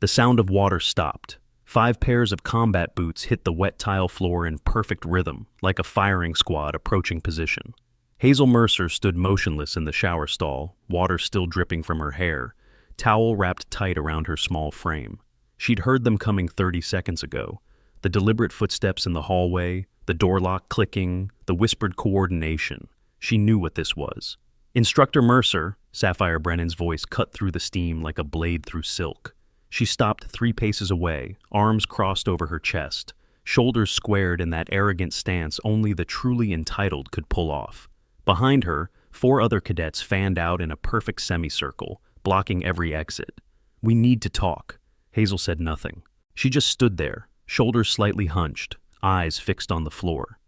The sound of water stopped. 5 pairs of combat boots hit the wet tile floor in perfect rhythm, like a firing squad approaching position. Hazel Mercer stood motionless in the shower stall, water still dripping from her hair, towel wrapped tight around her small frame. She'd heard them coming 30 seconds ago. The deliberate footsteps in the hallway, the door lock clicking, the whispered coordination. She knew what this was. "Instructor Mercer," Sapphire Brennan's voice cut through the steam like a blade through silk. She stopped 3 paces away, arms crossed over her chest, shoulders squared in that arrogant stance only the truly entitled could pull off. Behind her, 4 other cadets fanned out in a perfect semicircle, blocking every exit. "We need to talk." Hazel said nothing. She just stood there, shoulders slightly hunched, eyes fixed on the floor.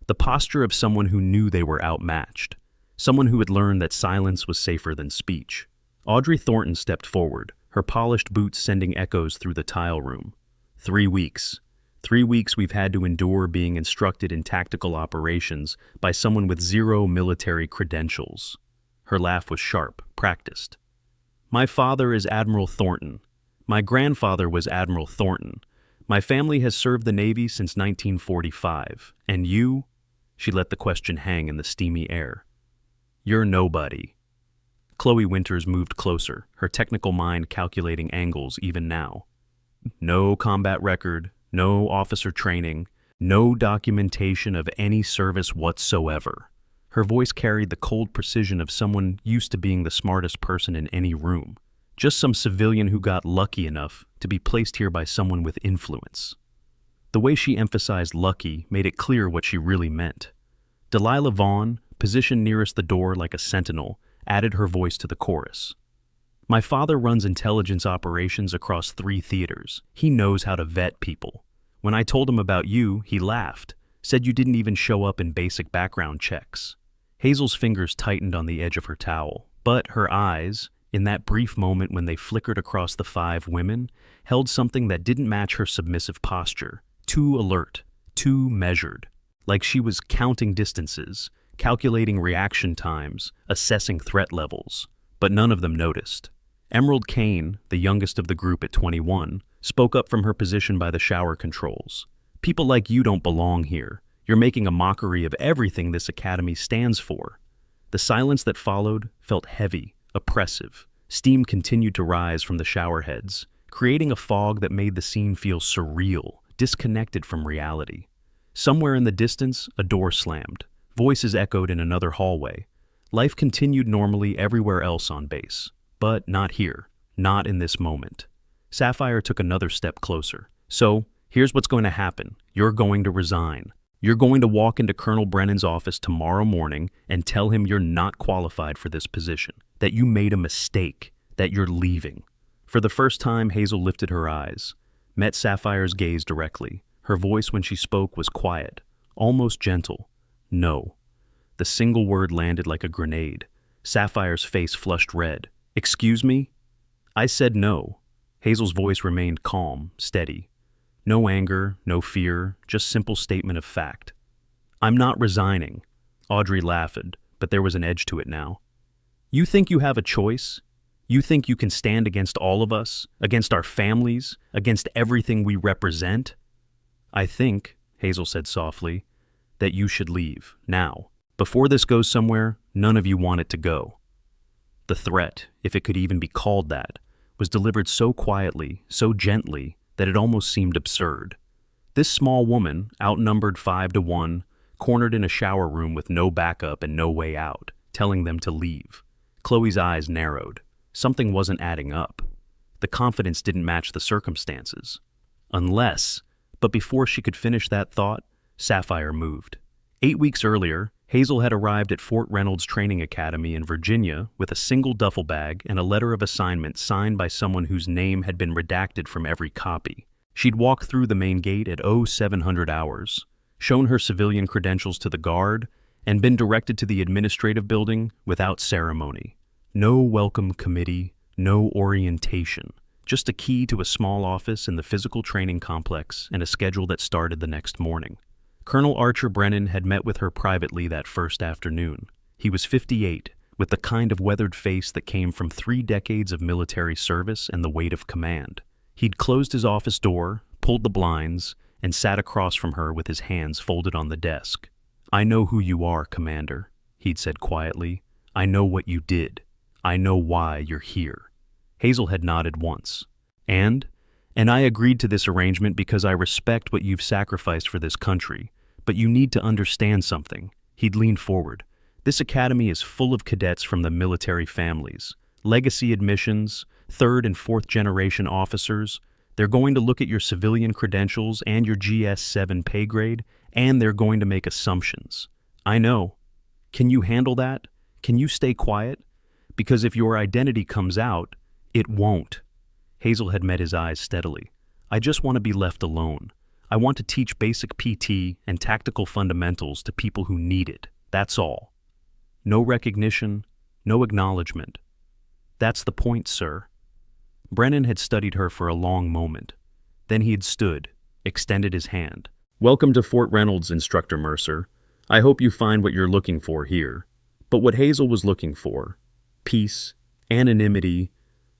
The posture of someone who knew they were outmatched, someone who had learned that silence was safer than speech. Audrey Thornton stepped forward, her polished boots sending echoes through the tile room. 3 weeks. 3 weeks we've had to endure being instructed in tactical operations by someone with 0 military credentials. Her laugh was sharp, practiced. "My father is Admiral Thornton. My grandfather was Admiral Thornton. My family has served the Navy since 1945. And you?" She let the question hang in the steamy air. "You're nobody." Chloe Winters moved closer, her technical mind calculating angles even now. No combat record, no officer training, no documentation of any service whatsoever. Her voice carried the cold precision of someone used to being the smartest person in any room. Just some civilian who got lucky enough to be placed here by someone with influence. The way she emphasized lucky made it clear what she really meant. Delilah Vaughn, positioned nearest the door like a sentinel, added her voice to the chorus. "My father runs intelligence operations across 3 theaters. He knows how to vet people. When I told him about you, he laughed, said you didn't even show up in basic background checks." Hazel's fingers tightened on the edge of her towel, but her eyes, in that brief moment when they flickered across the 5 women, held something that didn't match her submissive posture. Too alert, too measured, like she was counting distances, calculating reaction times, assessing threat levels. But none of them noticed. Emerald Kane, the youngest of the group at 21, spoke up from her position by the shower controls. "People like you don't belong here. You're making a mockery of everything this academy stands for." The silence that followed felt heavy, oppressive. Steam continued to rise from the shower heads, creating a fog that made the scene feel surreal, disconnected from reality. Somewhere in the distance, a door slammed. Voices echoed in another hallway. Life continued normally everywhere else on base. But not here. Not in this moment. Sapphire took another step closer. "So, here's what's going to happen. You're going to resign. You're going to walk into Colonel Brennan's office tomorrow morning and tell him you're not qualified for this position, that you made a mistake, that you're leaving." For the first time, Hazel lifted her eyes, met Sapphire's gaze directly. Her voice when she spoke was quiet, almost gentle. "No." The single word landed like a grenade. Sapphire's face flushed red. "Excuse me?" "I said no." Hazel's voice remained calm, steady. No anger, no fear, just simple statement of fact. "I'm not resigning." Audrey laughed, but there was an edge to it now. "You think you have a choice? You think you can stand against all of us, against our families, against everything we represent?" "I think," Hazel said softly, "that you should leave, now. Before this goes somewhere, none of you want it to go." The threat, if it could even be called that, was delivered so quietly, so gently, that it almost seemed absurd. This small woman, outnumbered 5 to 1, cornered in a shower room with no backup and no way out, telling them to leave. Chloe's eyes narrowed. Something wasn't adding up. The confidence didn't match the circumstances. Unless, but before she could finish that thought, Sapphire moved. 8 weeks earlier, Hazel had arrived at Fort Reynolds Training Academy in Virginia with a single duffel bag and a letter of assignment signed by someone whose name had been redacted from every copy. She'd walked through the main gate at 0700 hours, shown her civilian credentials to the guard, and been directed to the administrative building without ceremony. No welcome committee, no orientation, just a key to a small office in the physical training complex and a schedule that started the next morning. Colonel Archer Brennan had met with her privately that first afternoon. He was 58, with the kind of weathered face that came from 3 decades of military service and the weight of command. He'd closed his office door, pulled the blinds, and sat across from her with his hands folded on the desk. "I know who you are, Commander," he'd said quietly. "I know what you did. I know why you're here." Hazel had nodded once. And I agreed to this arrangement because I respect what you've sacrificed for this country. But you need to understand something. He'd leaned forward. This academy is full of cadets from the military families. Legacy admissions, third and fourth generation officers. They're going to look at your civilian credentials and your GS-7 pay grade, and they're going to make assumptions. I know. Can you handle that? Can you stay quiet? Because if your identity comes out, it won't. Hazel had met his eyes steadily. I just want to be left alone. I want to teach basic PT and tactical fundamentals to people who need it. That's all. No recognition, no acknowledgement. That's the point, sir. Brennan had studied her for a long moment. Then he had stood, extended his hand. "Welcome to Fort Reynolds, Instructor Mercer. I hope you find what you're looking for here." But what Hazel was looking for, peace, anonymity,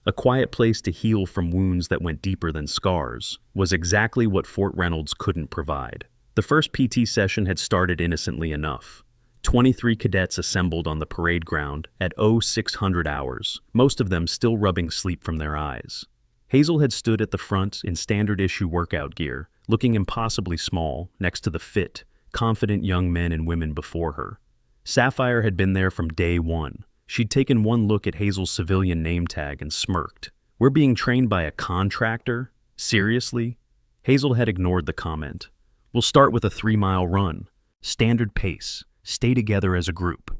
a quiet place to heal from wounds that went deeper than scars, was exactly what Fort Reynolds couldn't provide. The first PT session had started innocently enough. 23 cadets assembled on the parade ground at 0600 hours, most of them still rubbing sleep from their eyes. Hazel had stood at the front in standard-issue workout gear, looking impossibly small next to the fit, confident young men and women before her. Sapphire had been there from day one. She'd taken one look at Hazel's civilian name tag and smirked. "We're being trained by a contractor? Seriously?" Hazel had ignored the comment. "We'll start with a 3-mile run. Standard pace. Stay together as a group."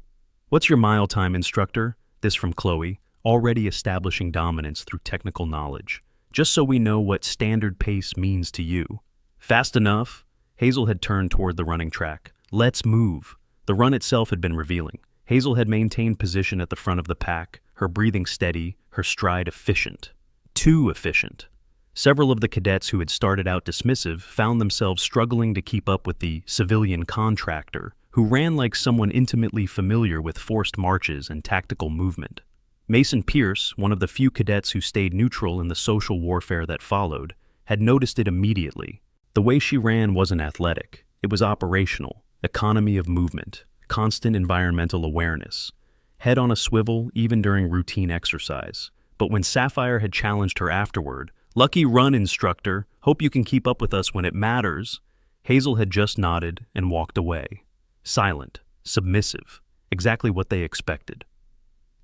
"What's your mile time, instructor?" This from Chloe, already establishing dominance through technical knowledge. "Just so we know what standard pace means to you." "Fast enough?" Hazel had turned toward the running track. "Let's move." The run itself had been revealing. Hazel had maintained position at the front of the pack, her breathing steady, her stride efficient. Too efficient. Several of the cadets who had started out dismissive found themselves struggling to keep up with the civilian contractor, who ran like someone intimately familiar with forced marches and tactical movement. Mason Pierce, one of the few cadets who stayed neutral in the social warfare that followed, had noticed it immediately. The way she ran wasn't athletic. It was operational, economy of movement, constant environmental awareness, head on a swivel even during routine exercise. But when Sapphire had challenged her afterward, "Lucky run, instructor. Hope you can keep up with us when it matters," Hazel had just nodded and walked away. Silent, submissive, exactly what they expected.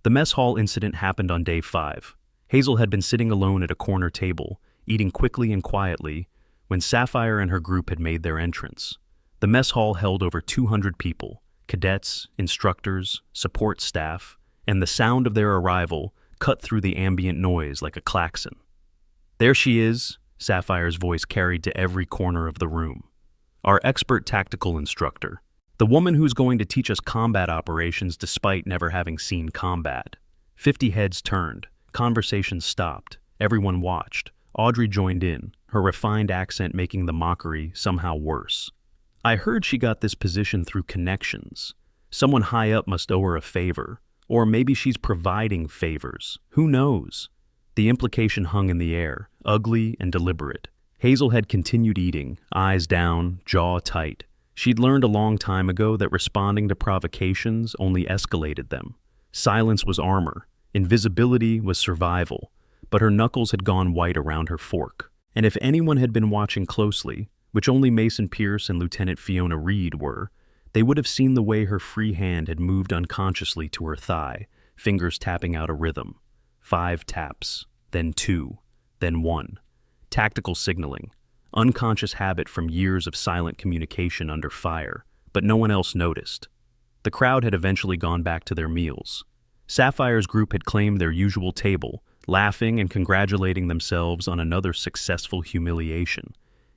The mess hall incident happened on day 5. Hazel had been sitting alone at a corner table, eating quickly and quietly, when Sapphire and her group had made their entrance. The mess hall held over 200 people, cadets, instructors, support staff, and the sound of their arrival cut through the ambient noise like a klaxon. "There she is," Sapphire's voice carried to every corner of the room. "Our expert tactical instructor. The woman who's going to teach us combat operations despite never having seen combat." 50 heads turned. Conversations stopped. Everyone watched. Audrey joined in, her refined accent making the mockery somehow worse. "I heard she got this position through connections. Someone high up must owe her a favor. Or maybe she's providing favors. Who knows?" The implication hung in the air, ugly and deliberate. Hazel had continued eating, eyes down, jaw tight. She'd learned a long time ago that responding to provocations only escalated them. Silence was armor. Invisibility was survival. But her knuckles had gone white around her fork. And if anyone had been watching closely, which only Mason Pierce and Lieutenant Fiona Reed were, they would have seen the way her free hand had moved unconsciously to her thigh, fingers tapping out a rhythm. 5 taps, then 2, then 1. Tactical signaling, unconscious habit from years of silent communication under fire, but no one else noticed. The crowd had eventually gone back to their meals. Sapphire's group had claimed their usual table, laughing and congratulating themselves on another successful humiliation.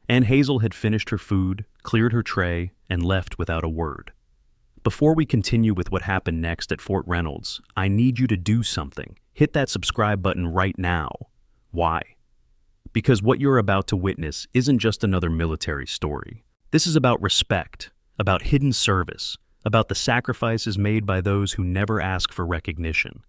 And Hazel had finished her food, cleared her tray, and left without a word. Before we continue with what happened next at Fort Reynolds, I need you to do something. Hit that subscribe button right now. Why? Because what you're about to witness isn't just another military story. This is about respect, about hidden service, about the sacrifices made by those who never ask for recognition.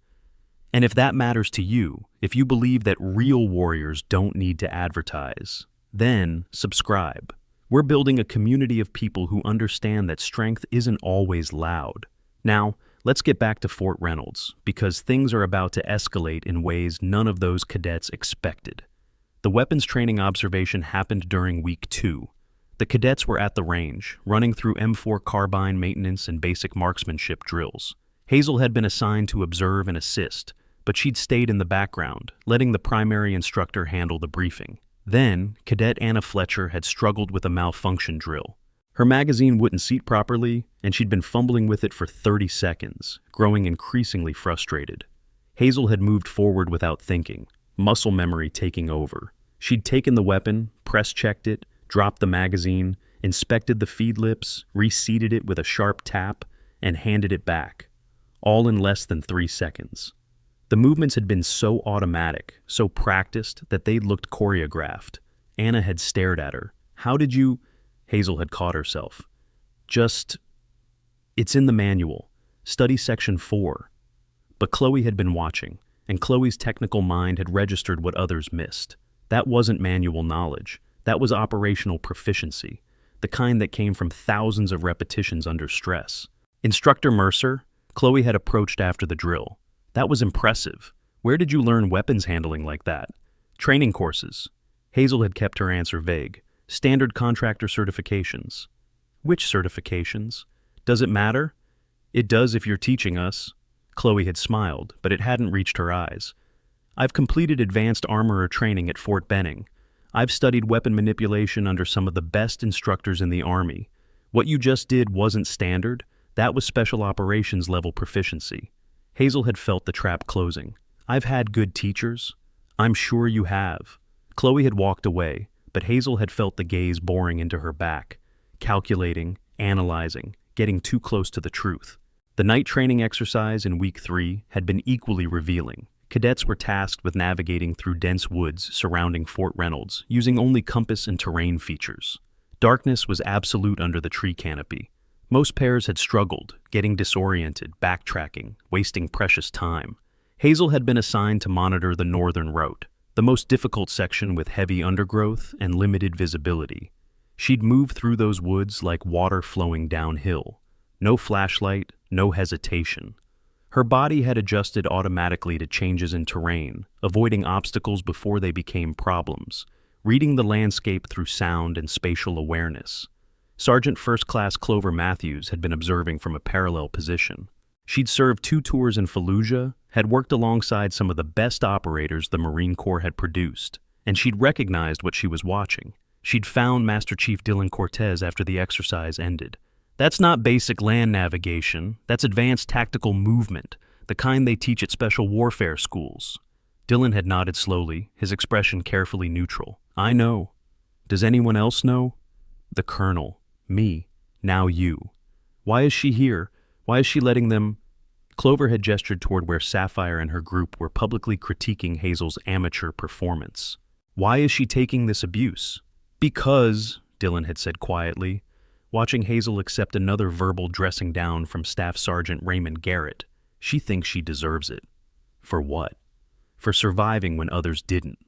And if that matters to you, if you believe that real warriors don't need to advertise, then subscribe. We're building a community of people who understand that strength isn't always loud. Now, let's get back to Fort Reynolds, because things are about to escalate in ways none of those cadets expected. The weapons training observation happened during week 2. The cadets were at the range, running through M4 carbine maintenance and basic marksmanship drills. Hazel had been assigned to observe and assist, but she'd stayed in the background, letting the primary instructor handle the briefing. Then, Cadet Anna Fletcher had struggled with a malfunction drill. Her magazine wouldn't seat properly, and she'd been fumbling with it for 30 seconds, growing increasingly frustrated. Hazel had moved forward without thinking, muscle memory taking over. She'd taken the weapon, press-checked it, dropped the magazine, inspected the feed lips, reseated it with a sharp tap, and handed it back, all in less than 3 seconds. The movements had been so automatic, so practiced, that they'd looked choreographed. Anna had stared at her. "How did you—" Hazel had caught herself. "It's in the manual. Study section 4. But Chloe had been watching, and Chloe's technical mind had registered what others missed. That wasn't manual knowledge. That was operational proficiency, the kind that came from thousands of repetitions under stress. "Instructor Mercer," Chloe had approached after the drill. "That was impressive. Where did you learn weapons handling like that?" "Training courses." Hazel had kept her answer vague. "Standard contractor certifications." "Which certifications? Does it matter?" "It does if you're teaching us." Chloe had smiled, but it hadn't reached her eyes. "I've completed advanced armorer training at Fort Benning. I've studied weapon manipulation under some of the best instructors in the Army. What you just did wasn't standard. That was special operations level proficiency." Hazel had felt the trap closing. "I've had good teachers." "I'm sure you have." Chloe had walked away, but Hazel had felt the gaze boring into her back, calculating, analyzing, getting too close to the truth. The night training exercise in week 3 had been equally revealing. Cadets were tasked with navigating through dense woods surrounding Fort Reynolds, using only compass and terrain features. Darkness was absolute under the tree canopy. Most pairs had struggled, getting disoriented, backtracking, wasting precious time. Hazel had been assigned to monitor the northern route, the most difficult section with heavy undergrowth and limited visibility. She'd move through those woods like water flowing downhill. No flashlight, no hesitation. Her body had adjusted automatically to changes in terrain, avoiding obstacles before they became problems, reading the landscape through sound and spatial awareness. Sergeant First Class Clover Matthews had been observing from a parallel position. She'd served 2 tours in Fallujah, had worked alongside some of the best operators the Marine Corps had produced, and she'd recognized what she was watching. She'd found Master Chief Dylan Cortez after the exercise ended. "That's not basic land navigation, that's advanced tactical movement, the kind they teach at special warfare schools." Dylan had nodded slowly, his expression carefully neutral. "I know. Does anyone else know?" "The Colonel. Me. Now you. Why is she here? Why is she letting them—" Clover had gestured toward where Sapphire and her group were publicly critiquing Hazel's amateur performance. "Why is she taking this abuse?" "Because," Dylan had said quietly, watching Hazel accept another verbal dressing down from Staff Sergeant Raymond Garrett, "she thinks she deserves it." For what? For surviving when others didn't.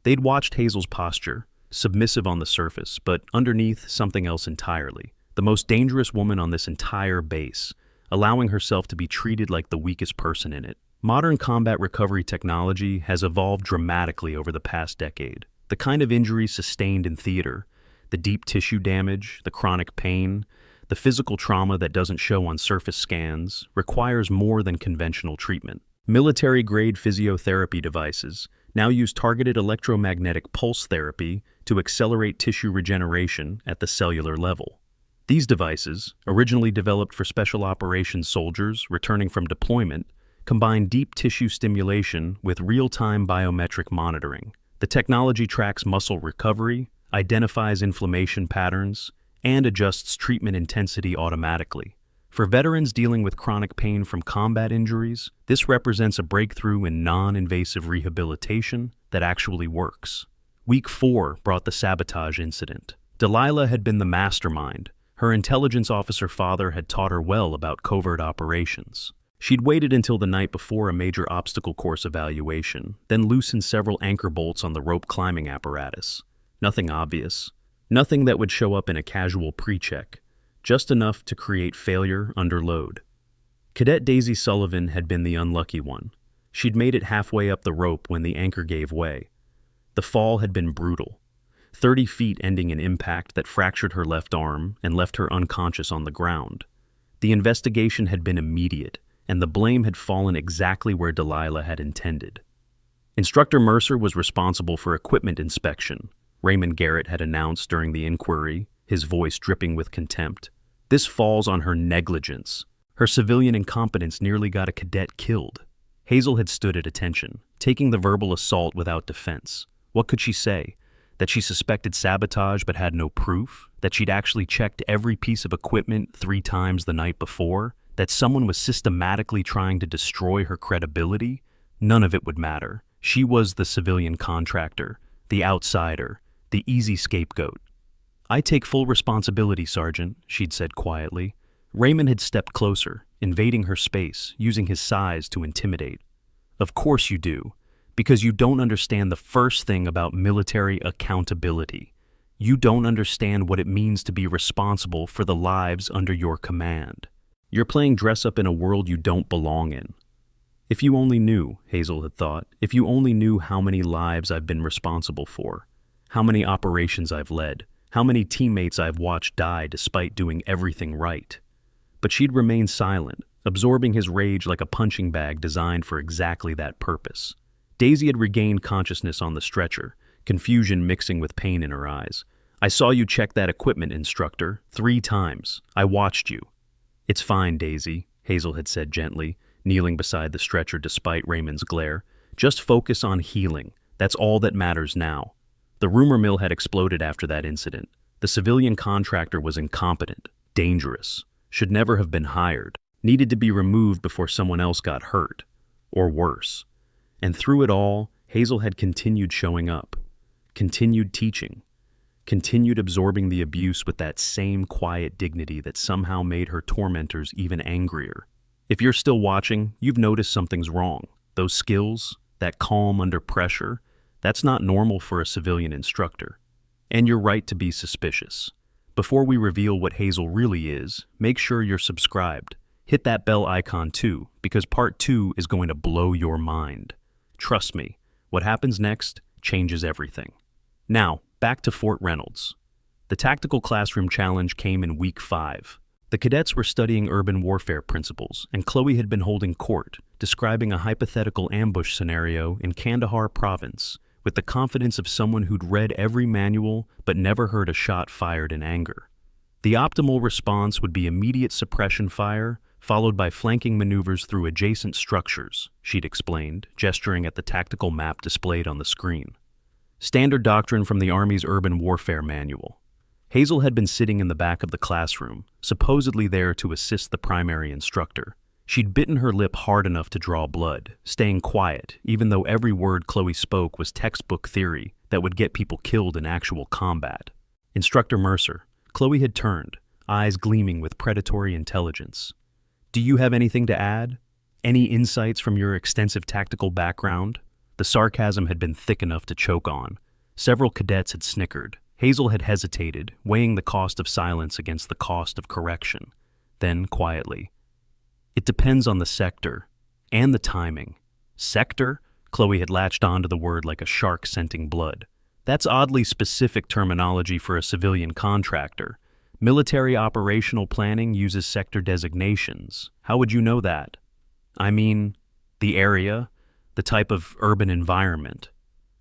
They'd watched Hazel's posture, submissive on the surface, but underneath something else entirely. The most dangerous woman on this entire base, allowing herself to be treated like the weakest person in it. Modern combat recovery technology has evolved dramatically over the past decade. The kind of injuries sustained in theater, the deep tissue damage, the chronic pain, the physical trauma that doesn't show on surface scans, requires more than conventional treatment. Military-grade physiotherapy devices now use targeted electromagnetic pulse therapy to accelerate tissue regeneration at the cellular level. These devices, originally developed for special operations soldiers returning from deployment, combine deep tissue stimulation with real-time biometric monitoring. The technology tracks muscle recovery, identifies inflammation patterns, and adjusts treatment intensity automatically. For veterans dealing with chronic pain from combat injuries, this represents a breakthrough in non-invasive rehabilitation that actually works. Week 4 brought the sabotage incident. Delilah had been the mastermind. Her intelligence officer father had taught her well about covert operations. She'd waited until the night before a major obstacle course evaluation, then loosened several anchor bolts on the rope climbing apparatus. Nothing obvious. Nothing that would show up in a casual pre-check. Just enough to create failure under load. Cadet Daisy Sullivan had been the unlucky one. She'd made it halfway up the rope when the anchor gave way. The fall had been brutal. 30 feet ending in impact that fractured her left arm and left her unconscious on the ground. The investigation had been immediate, and the blame had fallen exactly where Delilah had intended. Instructor Mercer was responsible for equipment inspection, Raymond Garrett had announced during the inquiry, his voice dripping with contempt. This falls on her negligence. Her civilian incompetence nearly got a cadet killed. Hazel had stood at attention, taking the verbal assault without defense. What could she say? That she suspected sabotage but had no proof? That she'd actually checked every piece of equipment 3 times the night before? That someone was systematically trying to destroy her credibility? None of it would matter. She was the civilian contractor, the outsider, the easy scapegoat. "I take full responsibility, Sergeant," she'd said quietly. Raymond had stepped closer, invading her space, using his size to intimidate. "Of course you do, because you don't understand the first thing about military accountability. You don't understand what it means to be responsible for the lives under your command. You're playing dress-up in a world you don't belong in." If you only knew, Hazel had thought, if you only knew how many lives I've been responsible for, how many operations I've led, how many teammates I've watched die despite doing everything right. But she'd remain silent, absorbing his rage like a punching bag designed for exactly that purpose. Daisy had regained consciousness on the stretcher, confusion mixing with pain in her eyes. "I saw you check that equipment, Instructor, 3 times. I watched you." "It's fine, Daisy," Hazel had said gently, kneeling beside the stretcher despite Raymond's glare. "Just focus on healing. That's all that matters now." The rumor mill had exploded after that incident. The civilian contractor was incompetent, dangerous, should never have been hired, needed to be removed before someone else got hurt, or worse. And through it all, Hazel had continued showing up, continued teaching, continued absorbing the abuse with that same quiet dignity that somehow made her tormentors even angrier. If you're still watching, you've noticed something's wrong. Those skills, that calm under pressure, that's not normal for a civilian instructor. And you're right to be suspicious. Before we reveal what Hazel really is, make sure you're subscribed. Hit that bell icon too, because part 2 is going to blow your mind. Trust me, what happens next changes everything. Now, back to Fort Reynolds. The Tactical Classroom Challenge came in week 5. The cadets were studying urban warfare principles, and Chloe had been holding court, describing a hypothetical ambush scenario in Kandahar province, with the confidence of someone who'd read every manual but never heard a shot fired in anger. The optimal response would be immediate suppression fire, followed by flanking maneuvers through adjacent structures, she'd explained, gesturing at the tactical map displayed on the screen. Standard doctrine from the Army's Urban Warfare Manual. Hazel had been sitting in the back of the classroom, supposedly there to assist the primary instructor. She'd bitten her lip hard enough to draw blood, staying quiet, even though every word Chloe spoke was textbook theory that would get people killed in actual combat. Instructor Mercer, Chloe had turned, eyes gleaming with predatory intelligence. "Do you have anything to add? Any insights from your extensive tactical background?" The sarcasm had been thick enough to choke on. Several cadets had snickered. Hazel had hesitated, weighing the cost of silence against the cost of correction. Then, quietly, "It depends on the sector and the timing." Sector? Chloe had latched onto the word like a shark scenting blood. "That's oddly specific terminology for a civilian contractor. Military operational planning uses sector designations. How would you know that?" "I mean, the area, the type of urban environment."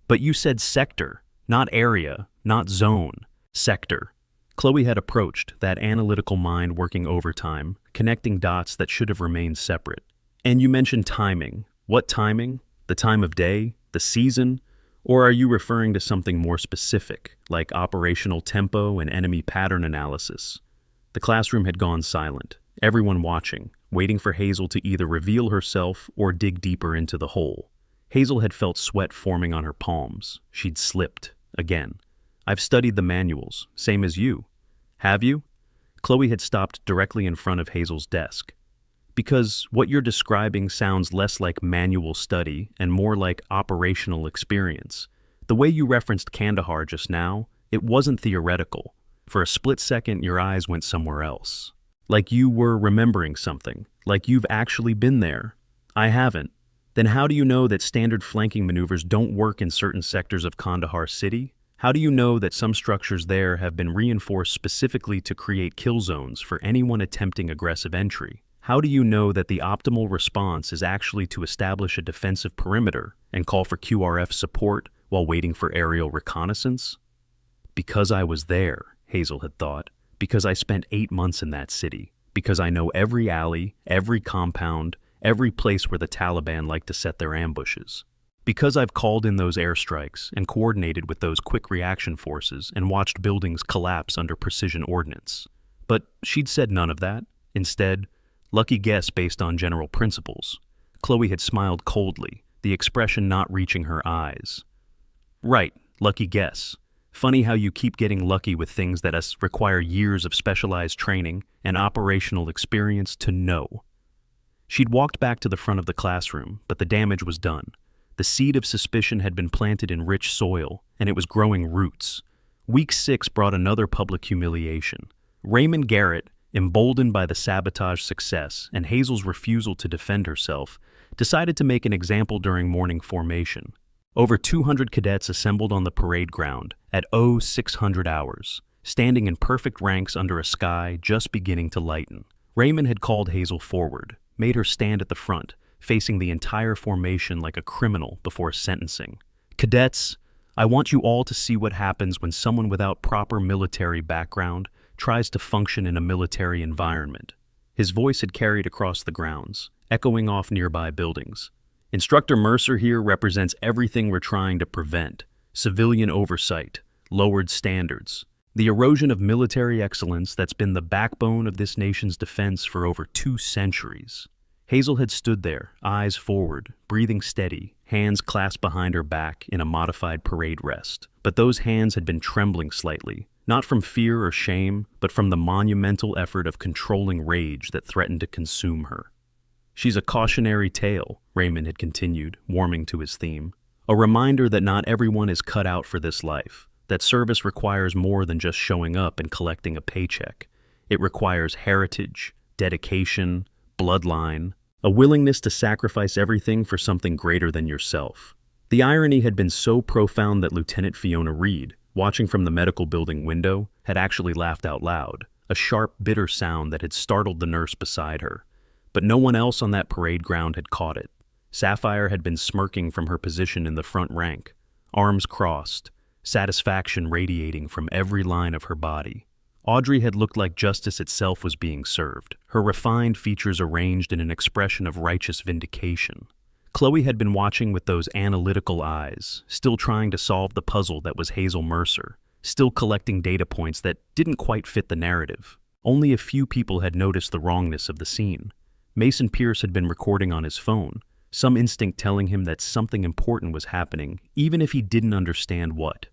"But you said sector, not area, not zone. Sector." Chloe had approached, that analytical mind working overtime, connecting dots that should have remained separate. "And you mentioned timing. What timing? The time of day? The season? Or are you referring to something more specific, like operational tempo and enemy pattern analysis?" The classroom had gone silent, everyone watching, waiting for Hazel to either reveal herself or dig deeper into the hole. Hazel had felt sweat forming on her palms. She'd slipped, again. "I've studied the manuals, same as you." "Have you?" Chloe had stopped directly in front of Hazel's desk. Because what you're describing sounds less like manual study and more like operational experience. The way you referenced Kandahar just now, it wasn't theoretical. For a split second, your eyes went somewhere else. Like you were remembering something, like you've actually been there. I haven't. Then how do you know that standard flanking maneuvers don't work in certain sectors of Kandahar City? How do you know that some structures there have been reinforced specifically to create kill zones for anyone attempting aggressive entry? How do you know that the optimal response is actually to establish a defensive perimeter and call for QRF support while waiting for aerial reconnaissance? Because I was there, Hazel had thought. Because I spent 8 months in that city. Because I know every alley, every compound, every place where the Taliban like to set their ambushes. Because I've called in those airstrikes and coordinated with those quick reaction forces and watched buildings collapse under precision ordnance. But she'd said none of that. Instead, lucky guess based on general principles. Chloe had smiled coldly, the expression not reaching her eyes. Right, lucky guess. Funny how you keep getting lucky with things that require years of specialized training and operational experience to know. She'd walked back to the front of the classroom, but the damage was done. The seed of suspicion had been planted in rich soil, and it was growing roots. Week 6 brought another public humiliation. Raymond Garrett, emboldened by the sabotage success and Hazel's refusal to defend herself, decided to make an example during morning formation. Over 200 cadets assembled on the parade ground at 0600 hours, standing in perfect ranks under a sky just beginning to lighten. Raymond had called Hazel forward, made her stand at the front, facing the entire formation like a criminal before sentencing. Cadets, I want you all to see what happens when someone without proper military background tries to function in a military environment. His voice had carried across the grounds, echoing off nearby buildings. Instructor Mercer here represents everything we're trying to prevent: civilian oversight, lowered standards, the erosion of military excellence that's been the backbone of this nation's defense for over 2 centuries. Hazel had stood there, eyes forward, breathing steady, hands clasped behind her back in a modified parade rest. But those hands had been trembling slightly, not from fear or shame, but from the monumental effort of controlling rage that threatened to consume her. She's a cautionary tale, Raymond had continued, warming to his theme. A reminder that not everyone is cut out for this life, that service requires more than just showing up and collecting a paycheck. It requires heritage, dedication, bloodline, a willingness to sacrifice everything for something greater than yourself. The irony had been so profound that Lieutenant Fiona Reed, watching from the medical building window, had actually laughed out loud, a sharp, bitter sound that had startled the nurse beside her. But no one else on that parade ground had caught it. Sapphire had been smirking from her position in the front rank, arms crossed, satisfaction radiating from every line of her body. Audrey had looked like justice itself was being served, her refined features arranged in an expression of righteous vindication. Chloe had been watching with those analytical eyes, still trying to solve the puzzle that was Hazel Mercer, still collecting data points that didn't quite fit the narrative. Only a few people had noticed the wrongness of the scene. Mason Pierce had been recording on his phone, some instinct telling him that something important was happening, even if he didn't understand what.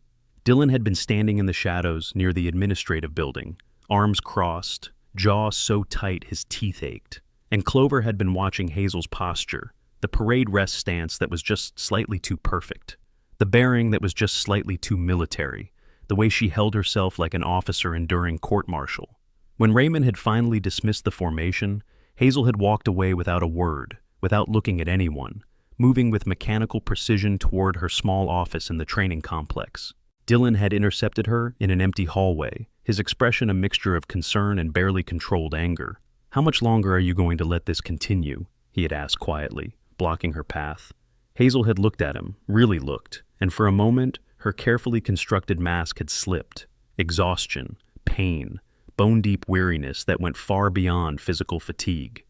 Dylan had been standing in the shadows near the administrative building, arms crossed, jaw so tight his teeth ached. And Clover had been watching Hazel's posture, the parade rest stance that was just slightly too perfect, the bearing that was just slightly too military, the way she held herself like an officer enduring court-martial. When Raymond had finally dismissed the formation, Hazel had walked away without a word, without looking at anyone, moving with mechanical precision toward her small office in the training complex. Dylan had intercepted her in an empty hallway, his expression a mixture of concern and barely controlled anger. "How much longer are you going to let this continue?" he had asked quietly, blocking her path. Hazel had looked at him, really looked, and for a moment, her carefully constructed mask had slipped. Exhaustion, pain, bone-deep weariness that went far beyond physical fatigue.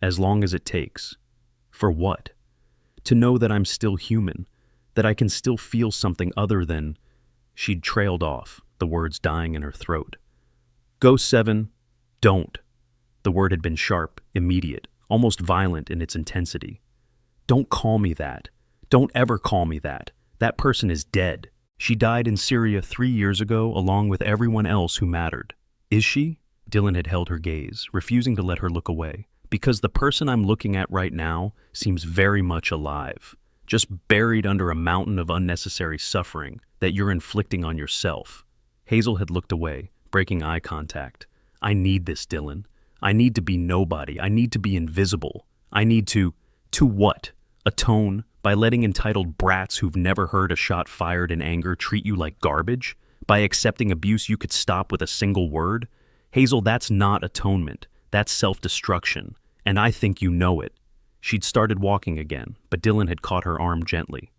As long as it takes. For what? To know that I'm still human, that I can still feel something other than... She'd trailed off, the words dying in her throat. "Go 7, don't." The word had been sharp, immediate, almost violent in its intensity. "Don't call me that. Don't ever call me that. That person is dead. She died in Syria 3 years ago along with everyone else who mattered." "Is she?" Dylan had held her gaze, refusing to let her look away. Because the person I'm looking at right now seems very much alive, just buried under a mountain of unnecessary suffering that you're inflicting on yourself. Hazel had looked away, breaking eye contact. I need this, Dylan. I need to be nobody. I need to be invisible. I need to... To what? Atone by letting entitled brats who've never heard a shot fired in anger treat you like garbage? By accepting abuse you could stop with a single word? Hazel, that's not atonement. That's self-destruction. And I think you know it. She'd started walking again, but Dylan had caught her arm gently.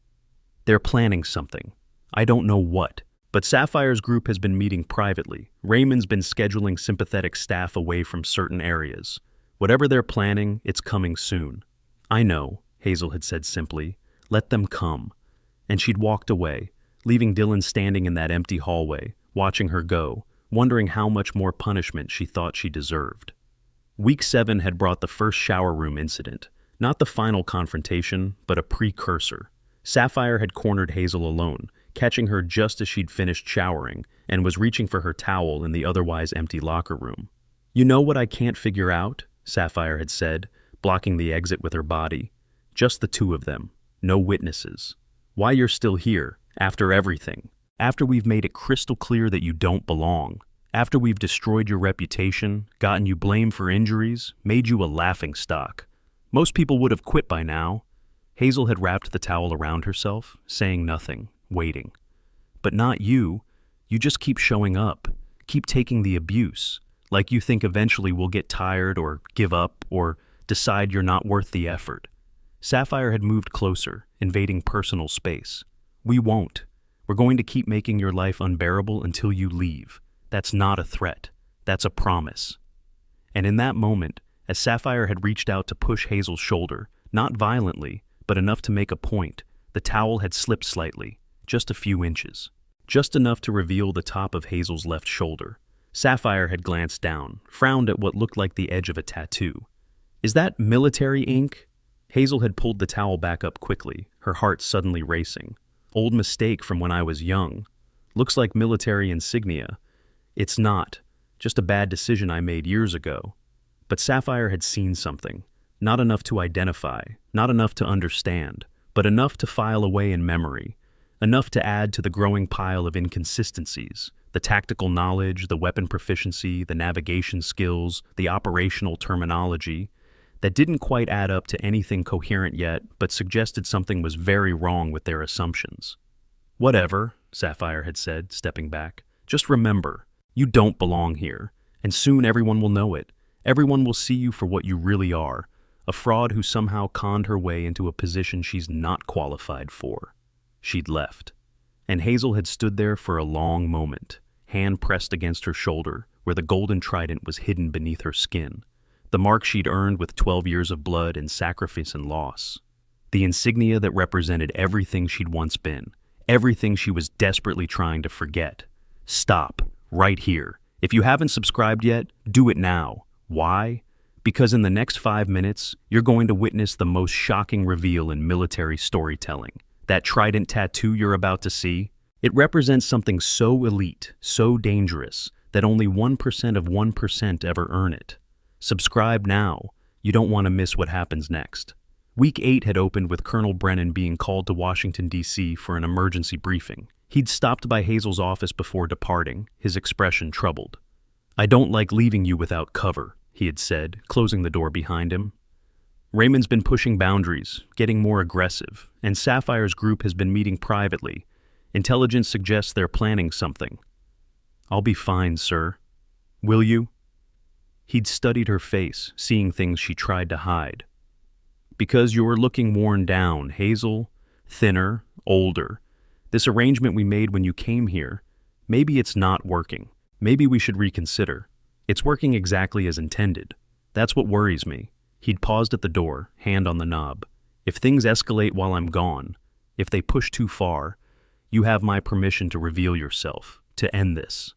They're planning something. I don't know what. But Sapphire's group has been meeting privately. Raymond's been scheduling sympathetic staff away from certain areas. Whatever they're planning, it's coming soon. I know, Hazel had said simply. Let them come. And she'd walked away, leaving Dylan standing in that empty hallway, watching her go, wondering how much more punishment she thought she deserved. Week 7 had brought the first shower room incident. Not the final confrontation, but a precursor. Sapphire had cornered Hazel alone, catching her just as she'd finished showering and was reaching for her towel in the otherwise empty locker room. You know what I can't figure out? Sapphire had said, blocking the exit with her body. Just the two of them. No witnesses. Why you're still here, after everything. After we've made it crystal clear that you don't belong. After we've destroyed your reputation, gotten you blamed for injuries, made you a laughingstock. Most people would have quit by now. Hazel had wrapped the towel around herself, saying nothing, waiting. But not you. You just keep showing up. Keep taking the abuse. Like you think eventually we'll get tired or give up or decide you're not worth the effort. Sapphire had moved closer, invading personal space. We won't. We're going to keep making your life unbearable until you leave. That's not a threat. That's a promise. And in that moment, as Sapphire had reached out to push Hazel's shoulder, not violently, but enough to make a point, the towel had slipped slightly, just a few inches. Just enough to reveal the top of Hazel's left shoulder. Sapphire had glanced down, frowned at what looked like the edge of a tattoo. Is that military ink? Hazel had pulled the towel back up quickly, her heart suddenly racing. Old mistake from when I was young. Looks like military insignia. It's not. Just a bad decision I made years ago. But Sapphire had seen something. Not enough to identify, not enough to understand, but enough to file away in memory. Enough to add to the growing pile of inconsistencies. The tactical knowledge, the weapon proficiency, the navigation skills, the operational terminology, that didn't quite add up to anything coherent yet, but suggested something was very wrong with their assumptions. Whatever, Sapphire had said, stepping back. Just remember, you don't belong here, and soon everyone will know it. Everyone will see you for what you really are, a fraud who somehow conned her way into a position she's not qualified for. She'd left. And Hazel had stood there for a long moment, hand pressed against her shoulder, where the golden trident was hidden beneath her skin. The mark she'd earned with 12 years of blood and sacrifice and loss. The insignia that represented everything she'd once been, everything she was desperately trying to forget. Stop, right here. If you haven't subscribed yet, do it now. Why? Because in the next 5 minutes, you're going to witness the most shocking reveal in military storytelling. That trident tattoo you're about to see, it represents something so elite, so dangerous, that only 1% of 1% ever earn it. Subscribe now. You don't want to miss what happens next. Week 8 had opened with Colonel Brennan being called to Washington, D.C. for an emergency briefing. He'd stopped by Hazel's office before departing, his expression troubled. I don't like leaving you without cover, he had said, closing the door behind him. Raymond's been pushing boundaries, getting more aggressive, and Sapphire's group has been meeting privately. Intelligence suggests they're planning something. I'll be fine, sir. Will you? He'd studied her face, seeing things she tried to hide. Because you're looking worn down, Hazel. Thinner, older. This arrangement we made when you came here, maybe it's not working. Maybe we should reconsider. It's working exactly as intended. That's what worries me. He'd paused at the door, hand on the knob. If things escalate while I'm gone, if they push too far, you have my permission to reveal yourself, to end this.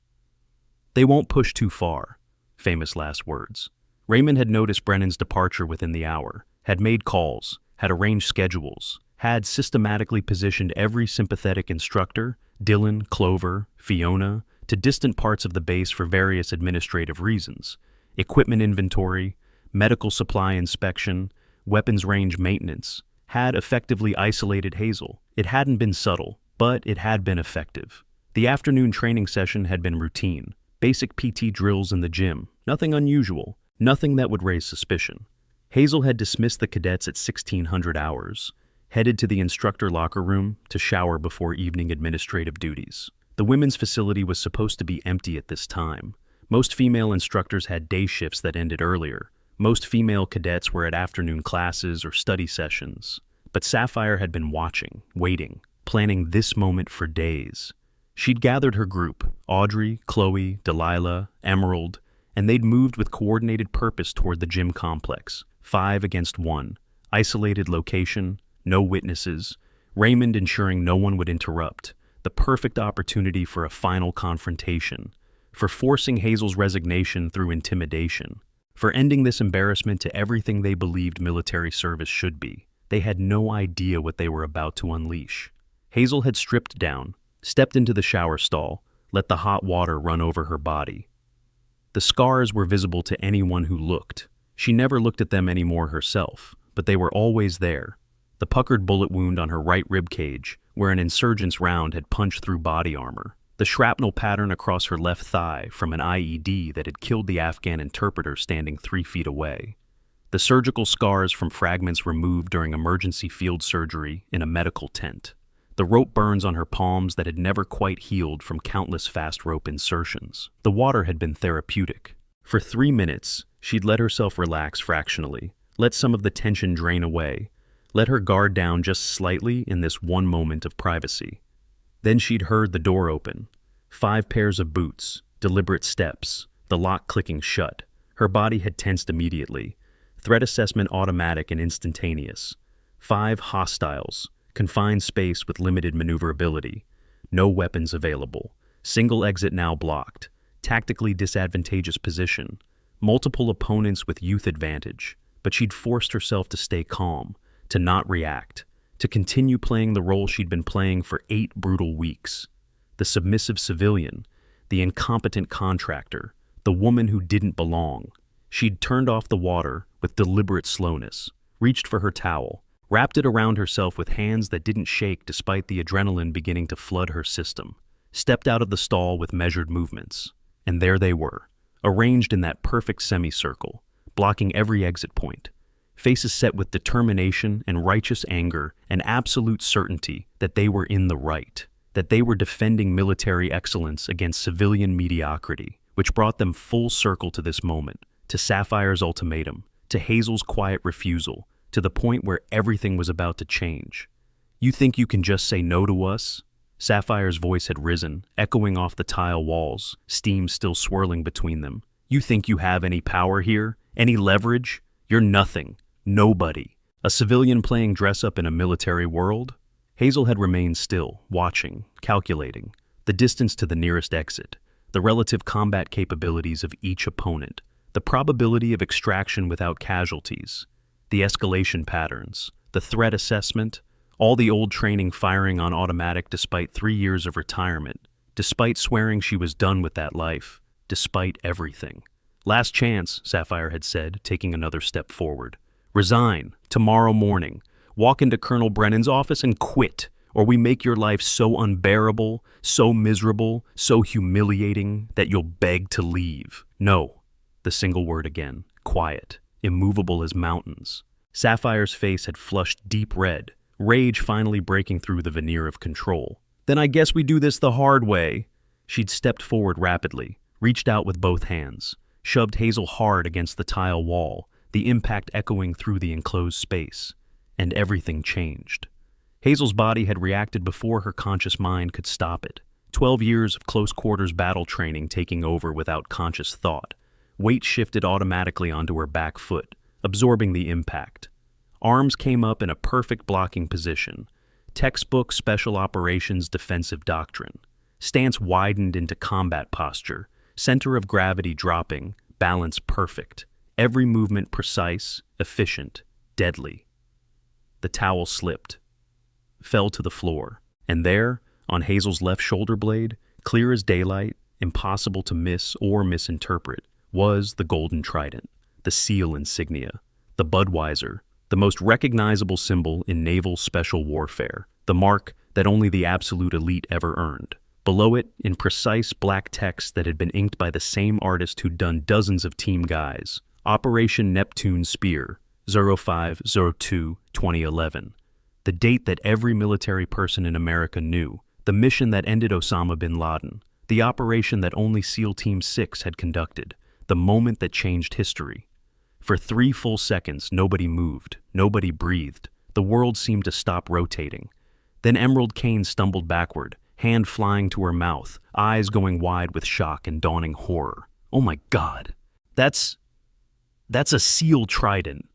They won't push too far. Famous last words. Raymond had noticed Brennan's departure within the hour, had made calls, had arranged schedules, had systematically positioned every sympathetic instructor, Dylan, Clover, Fiona, to distant parts of the base for various administrative reasons. Equipment inventory, medical supply inspection, weapons range maintenance, had effectively isolated Hazel. It hadn't been subtle, but it had been effective. The afternoon training session had been routine. Basic PT drills in the gym, nothing unusual, nothing that would raise suspicion. Hazel had dismissed the cadets at 1600 hours, headed to the instructor locker room to shower before evening administrative duties. The women's facility was supposed to be empty at this time. Most female instructors had day shifts that ended earlier. Most female cadets were at afternoon classes or study sessions. But Sapphire had been watching, waiting, planning this moment for days. She'd gathered her group, Audrey, Chloe, Delilah, Emerald, and they'd moved with coordinated purpose toward the gym complex. 5 against 1. Isolated location, no witnesses, Raymond ensuring no one would interrupt. The perfect opportunity for a final confrontation, for forcing Hazel's resignation through intimidation, for ending this embarrassment to everything they believed military service should be. They had no idea what they were about to unleash. Hazel had stripped down, stepped into the shower stall, let the hot water run over her body. The scars were visible to anyone who looked. She never looked at them anymore herself, but they were always there. The puckered bullet wound on her right rib cage, where an insurgent's round had punched through body armor. The shrapnel pattern across her left thigh from an IED that had killed the Afghan interpreter standing 3 feet away. The surgical scars from fragments removed during emergency field surgery in a medical tent. The rope burns on her palms that had never quite healed from countless fast rope insertions. The water had been therapeutic. For 3 minutes, she'd let herself relax fractionally, let some of the tension drain away, let her guard down just slightly in this one moment of privacy. Then she'd heard the door open. 5 pairs of boots, deliberate steps, the lock clicking shut. Her body had tensed immediately. Threat assessment automatic and instantaneous. 5 hostiles, confined space with limited maneuverability. No weapons available. Single exit now blocked. Tactically disadvantageous position. Multiple opponents with youth advantage. But she'd forced herself to stay calm, to not react, to continue playing the role she'd been playing for 8 brutal weeks. The submissive civilian, the incompetent contractor, the woman who didn't belong. She'd turned off the water with deliberate slowness, reached for her towel, wrapped it around herself with hands that didn't shake despite the adrenaline beginning to flood her system, stepped out of the stall with measured movements. And there they were, arranged in that perfect semicircle, blocking every exit point. Faces set with determination and righteous anger and absolute certainty that they were in the right, that they were defending military excellence against civilian mediocrity, which brought them full circle to this moment, to Sapphire's ultimatum, to Hazel's quiet refusal, to the point where everything was about to change. "You think you can just say no to us?" Sapphire's voice had risen, echoing off the tile walls, steam still swirling between them. "You think you have any power here? Any leverage? You're nothing. Nobody. A civilian playing dress-up in a military world?" Hazel had remained still, watching, calculating. The distance to the nearest exit, the relative combat capabilities of each opponent, the probability of extraction without casualties, the escalation patterns, the threat assessment, all the old training firing on automatic despite 3 years of retirement, despite swearing she was done with that life, despite everything. "Last chance," Sapphire had said, taking another step forward. "Resign, tomorrow morning. Walk into Colonel Brennan's office and quit, or we make your life so unbearable, so miserable, so humiliating that you'll beg to leave." No. The single word again, quiet, immovable as mountains. Sapphire's face had flushed deep red, rage finally breaking through the veneer of control. "Then I guess we do this the hard way." She'd stepped forward rapidly, reached out with both hands, shoved Hazel hard against the tile wall, the impact echoing through the enclosed space. And everything changed. Hazel's body had reacted before her conscious mind could stop it. 12 years of close-quarters battle training taking over without conscious thought. Weight shifted automatically onto her back foot, absorbing the impact. Arms came up in a perfect blocking position. Textbook special operations defensive doctrine. Stance widened into combat posture. Center of gravity dropping, balance perfect. Every movement precise, efficient, deadly. The towel slipped, fell to the floor, and there, on Hazel's left shoulder blade, clear as daylight, impossible to miss or misinterpret, was the golden trident. the SEAL insignia, the Budweiser, the most recognizable symbol in naval special warfare, the mark that only the absolute elite ever earned. Below it, in precise black text that had been inked by the same artist who'd done dozens of Team Guys, Operation Neptune Spear, 05/02/2011. The date that every military person in America knew, the mission that ended Osama bin Laden, the operation that only SEAL Team 6 had conducted, the moment that changed history. For 3 full seconds, nobody moved, nobody breathed. The world seemed to stop rotating. Then Emerald Kane stumbled backward, hand flying to her mouth, eyes going wide with shock and dawning horror. Oh my God! That's a SEAL trident.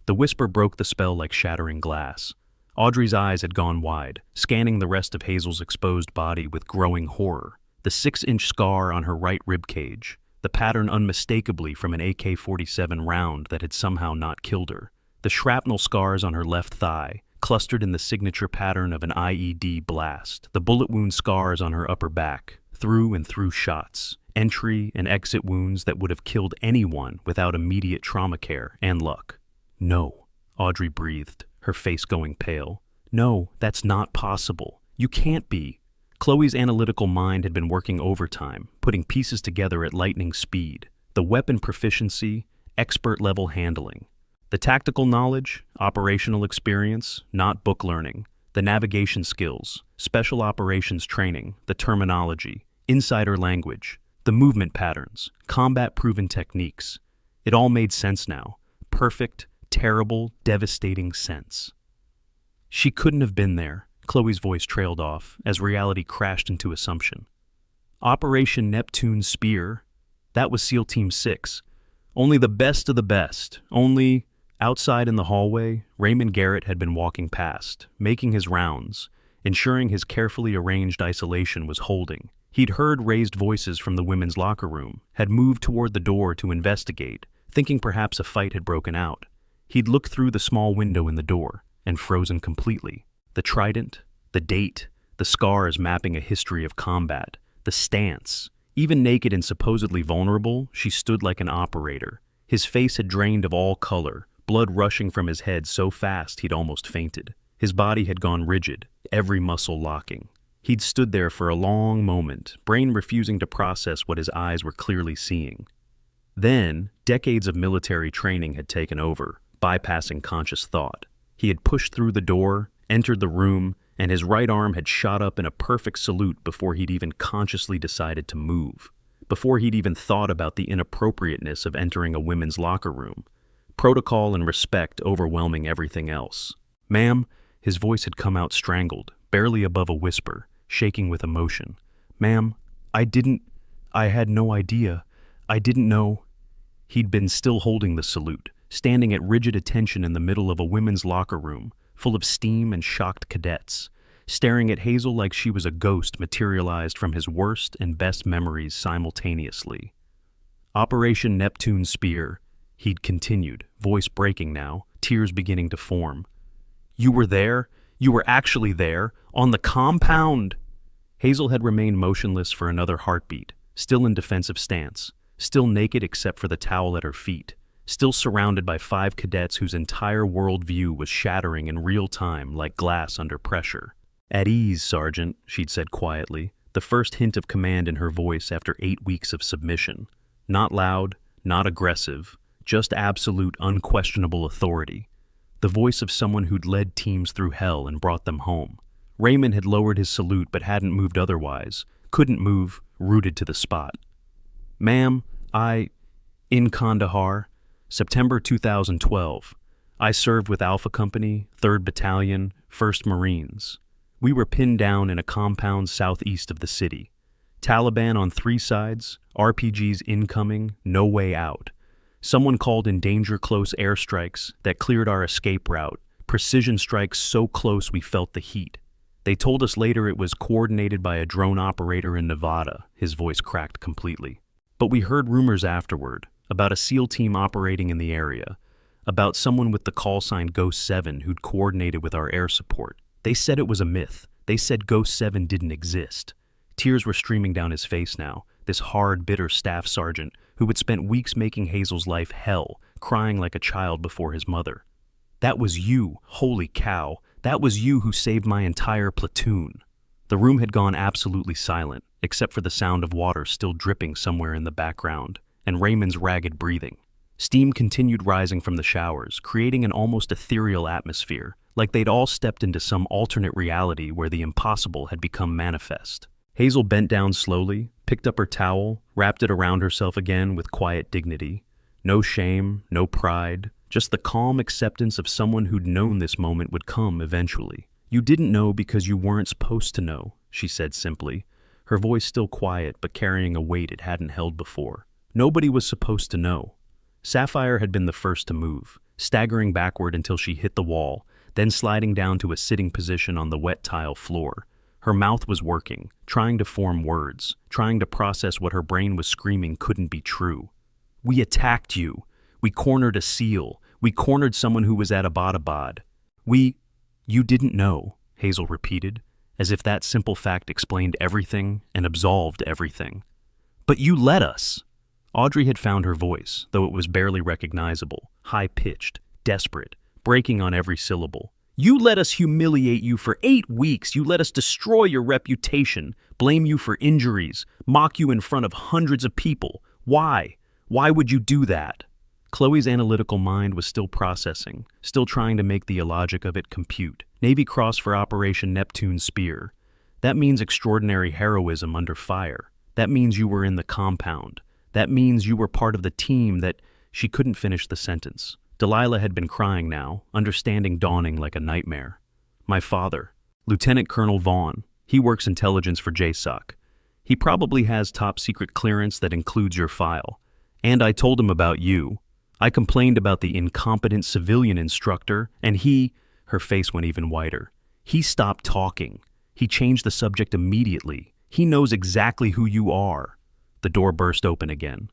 The whisper broke the spell like shattering glass. Audrey's eyes had gone wide, scanning the rest of Hazel's exposed body with growing horror. The 6-inch scar on her right ribcage, the pattern unmistakably from an AK-47 round that had somehow not killed her. The shrapnel scars on her left thigh, clustered in the signature pattern of an IED blast. The bullet wound scars on her upper back, through and through shots. Entry and exit wounds that would have killed anyone without immediate trauma care and luck. No, Audrey breathed, her face going pale. No, that's not possible. You can't be. Chloe's analytical mind had been working overtime, putting pieces together at lightning speed. The weapon proficiency, expert-level handling. The tactical knowledge, operational experience, not book learning. The navigation skills, special operations training, the terminology, insider language, the movement patterns, combat-proven techniques. It all made sense now. Perfect, terrible, devastating sense. She couldn't have been there. Chloe's voice trailed off as reality crashed into assumption. Operation Neptune Spear, that was SEAL Team 6. Only the best of the best. Only, outside in the hallway, Raymond Garrett had been walking past, making his rounds, ensuring his carefully arranged isolation was holding. He'd heard raised voices from the women's locker room, had moved toward the door to investigate, thinking perhaps a fight had broken out. He'd looked through the small window in the door and frozen completely. The trident, the date, the scars mapping a history of combat, the stance. Even naked and supposedly vulnerable, she stood like an operator. His face had drained of all color, blood rushing from his head so fast he'd almost fainted. His body had gone rigid, every muscle locking. He'd stood there for a long moment, brain refusing to process what his eyes were clearly seeing. Then, decades of military training had taken over, bypassing conscious thought. He had pushed through the door, entered the room, and his right arm had shot up in a perfect salute before he'd even consciously decided to move, before he'd even thought about the inappropriateness of entering a women's locker room, protocol and respect overwhelming everything else. Ma'am, his voice had come out strangled, barely above a whisper, shaking with emotion. Ma'am, I had no idea. I didn't know. He'd been still holding the salute, standing at rigid attention in the middle of a women's locker room, full of steam and shocked cadets, staring at Hazel like she was a ghost materialized from his worst and best memories simultaneously. Operation Neptune Spear, he'd continued, voice breaking now, tears beginning to form. You were there? You were actually there? On the compound? Hazel had remained motionless for another heartbeat, still in defensive stance, still naked except for the towel at her feet, still surrounded by 5 cadets whose entire worldview was shattering in real time like glass under pressure. At ease, Sergeant, she'd said quietly, the first hint of command in her voice after 8 weeks of submission. Not loud, not aggressive, just absolute, unquestionable authority. The voice of someone who'd led teams through hell and brought them home. Raymond had lowered his salute but hadn't moved otherwise, couldn't move, rooted to the spot. Ma'am, in Kandahar, September 2012. I served with Alpha Company, 3rd Battalion, 1st Marines. We were pinned down in a compound southeast of the city. Taliban on 3 sides, RPGs incoming, no way out. Someone called in danger close airstrikes that cleared our escape route, precision strikes so close we felt the heat. They told us later it was coordinated by a drone operator in Nevada. His voice cracked completely. But we heard rumors afterward, about a SEAL team operating in the area, about someone with the call sign Ghost 7 who'd coordinated with our air support. They said it was a myth. They said Ghost 7 didn't exist. Tears were streaming down his face now, this hard, bitter staff sergeant who had spent weeks making Hazel's life hell, crying like a child before his mother. "That was you, holy cow, that was you who saved my entire platoon." The room had gone absolutely silent, except for the sound of water still dripping somewhere in the background, and Raymond's ragged breathing. Steam continued rising from the showers, creating an almost ethereal atmosphere, like they'd all stepped into some alternate reality where the impossible had become manifest. Hazel bent down slowly, picked up her towel, wrapped it around herself again with quiet dignity. No shame, no pride, just the calm acceptance of someone who'd known this moment would come eventually. "You didn't know because you weren't supposed to know," she said simply, her voice still quiet but carrying a weight it hadn't held before. Nobody was supposed to know. Sapphire had been the first to move, staggering backward until she hit the wall, then sliding down to a sitting position on the wet tile floor. Her mouth was working, trying to form words, trying to process what her brain was screaming couldn't be true. "We attacked you. We cornered a SEAL. We cornered someone who was at Abbottabad. You didn't know," Hazel repeated, as if that simple fact explained everything and absolved everything. "But you let us." Audrey had found her voice, though it was barely recognizable, high-pitched, desperate, breaking on every syllable. "You let us humiliate you for 8 weeks. You let us destroy your reputation, blame you for injuries, mock you in front of hundreds of people. Why? Why would you do that?" Chloe's analytical mind was still processing, still trying to make the illogic of it compute. Navy Cross for Operation Neptune Spear. That means extraordinary heroism under fire. That means you were in the compound. That means you were part of the team that... She couldn't finish the sentence. Delilah had been crying now, understanding dawning like a nightmare. "My father, Lieutenant Colonel Vaughn, he works intelligence for JSOC. He probably has top-secret clearance that includes your file. And I told him about you. I complained about the incompetent civilian instructor, and he..." Her face went even whiter. "He stopped talking. He changed the subject immediately. He knows exactly who you are." The door burst open again.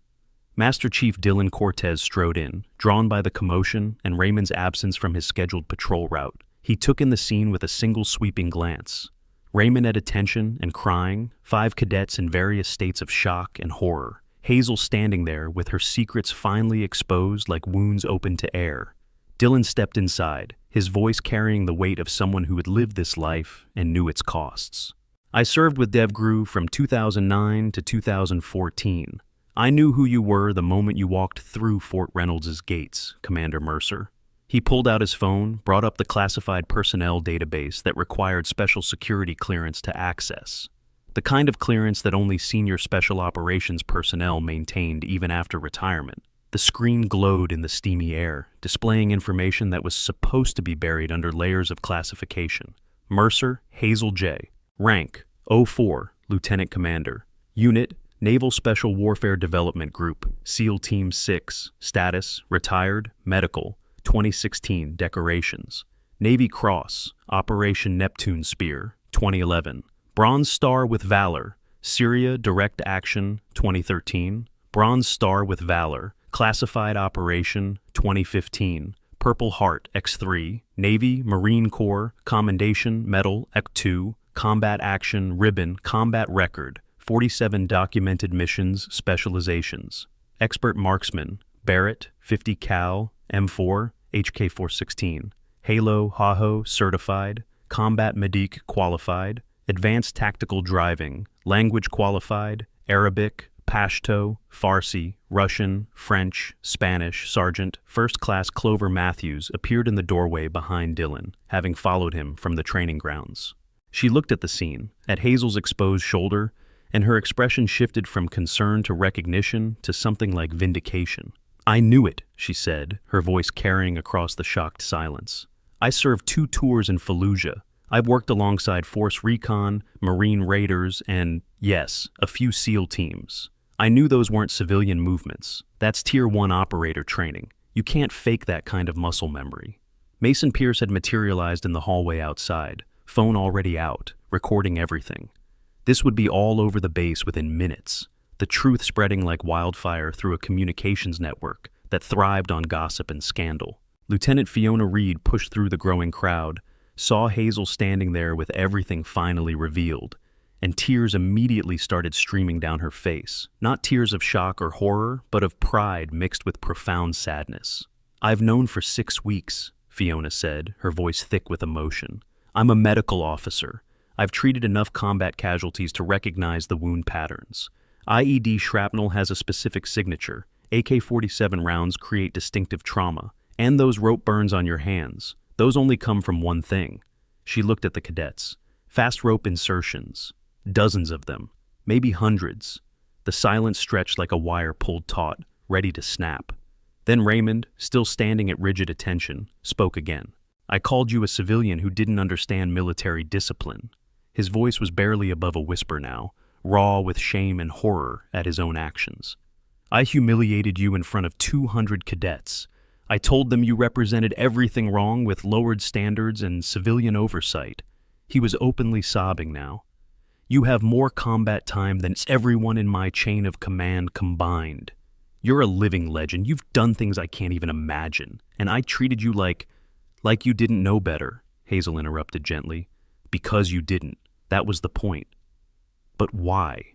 Master Chief Dylan Cortez strode in, drawn by the commotion and Raymond's absence from his scheduled patrol route. He took in the scene with a single sweeping glance. Raymond at attention and crying, 5 cadets in various states of shock and horror. Hazel standing there with her secrets finally exposed like wounds open to air. Dylan stepped inside, his voice carrying the weight of someone who had lived this life and knew its costs. "I served with DevGru from 2009 to 2014. I knew who you were the moment you walked through Fort Reynolds' gates, Commander Mercer." He pulled out his phone, brought up the classified personnel database that required special security clearance to access. The kind of clearance that only senior special operations personnel maintained even after retirement. The screen glowed in the steamy air, displaying information that was supposed to be buried under layers of classification. Mercer, Hazel J. Rank, 04, Lieutenant Commander. Unit, Naval Special Warfare Development Group, SEAL Team 6. Status, retired, medical, 2016 decorations. Navy Cross, Operation Neptune Spear, 2011. Bronze Star with Valor, Syria Direct Action, 2013. Bronze Star with Valor, Classified Operation, 2015. Purple Heart, X3, Navy, Marine Corps, Commendation, Medal, EC2, Combat Action, Ribbon, Combat Record, 47 documented missions, specializations. Expert Marksman, Barrett, 50 Cal, M4, HK416. Halo, HAHO, Certified. Combat Medic, Qualified. Advanced Tactical Driving, Language Qualified, Arabic, Pashto, Farsi, Russian, French, Spanish. Sergeant, First Class Clover Matthews appeared in the doorway behind Dylan, having followed him from the training grounds. She looked at the scene, at Hazel's exposed shoulder, and her expression shifted from concern to recognition to something like vindication. "I knew it," she said, her voice carrying across the shocked silence. "I served 2 tours in Fallujah. I've worked alongside Force Recon, Marine Raiders, and, yes, a few SEAL teams. I knew those weren't civilian movements. That's Tier 1 operator training. You can't fake that kind of muscle memory." Mason Pierce had materialized in the hallway outside, phone already out, recording everything. This would be all over the base within minutes, the truth spreading like wildfire through a communications network that thrived on gossip and scandal. Lieutenant Fiona Reed pushed through the growing crowd, saw Hazel standing there with everything finally revealed, and tears immediately started streaming down her face. Not tears of shock or horror, but of pride mixed with profound sadness. "I've known for 6 weeks," Fiona said, her voice thick with emotion. "I'm a medical officer. I've treated enough combat casualties to recognize the wound patterns. IED shrapnel has a specific signature. AK-47 rounds create distinctive trauma. And those rope burns on your hands, those only come from one thing." She looked at the cadets. Fast rope insertions. Dozens of them. Maybe hundreds. The silence stretched like a wire pulled taut, ready to snap. Then Raymond, still standing at rigid attention, spoke again. "I called you a civilian who didn't understand military discipline." His voice was barely above a whisper now, raw with shame and horror at his own actions. "I humiliated you in front of 200 cadets. I told them you represented everything wrong with lowered standards and civilian oversight." He was openly sobbing now. "You have more combat time than everyone in my chain of command combined. You're a living legend. You've done things I can't even imagine. And I treated you like you didn't know better," Hazel interrupted gently. "Because you didn't. That was the point." "But why?"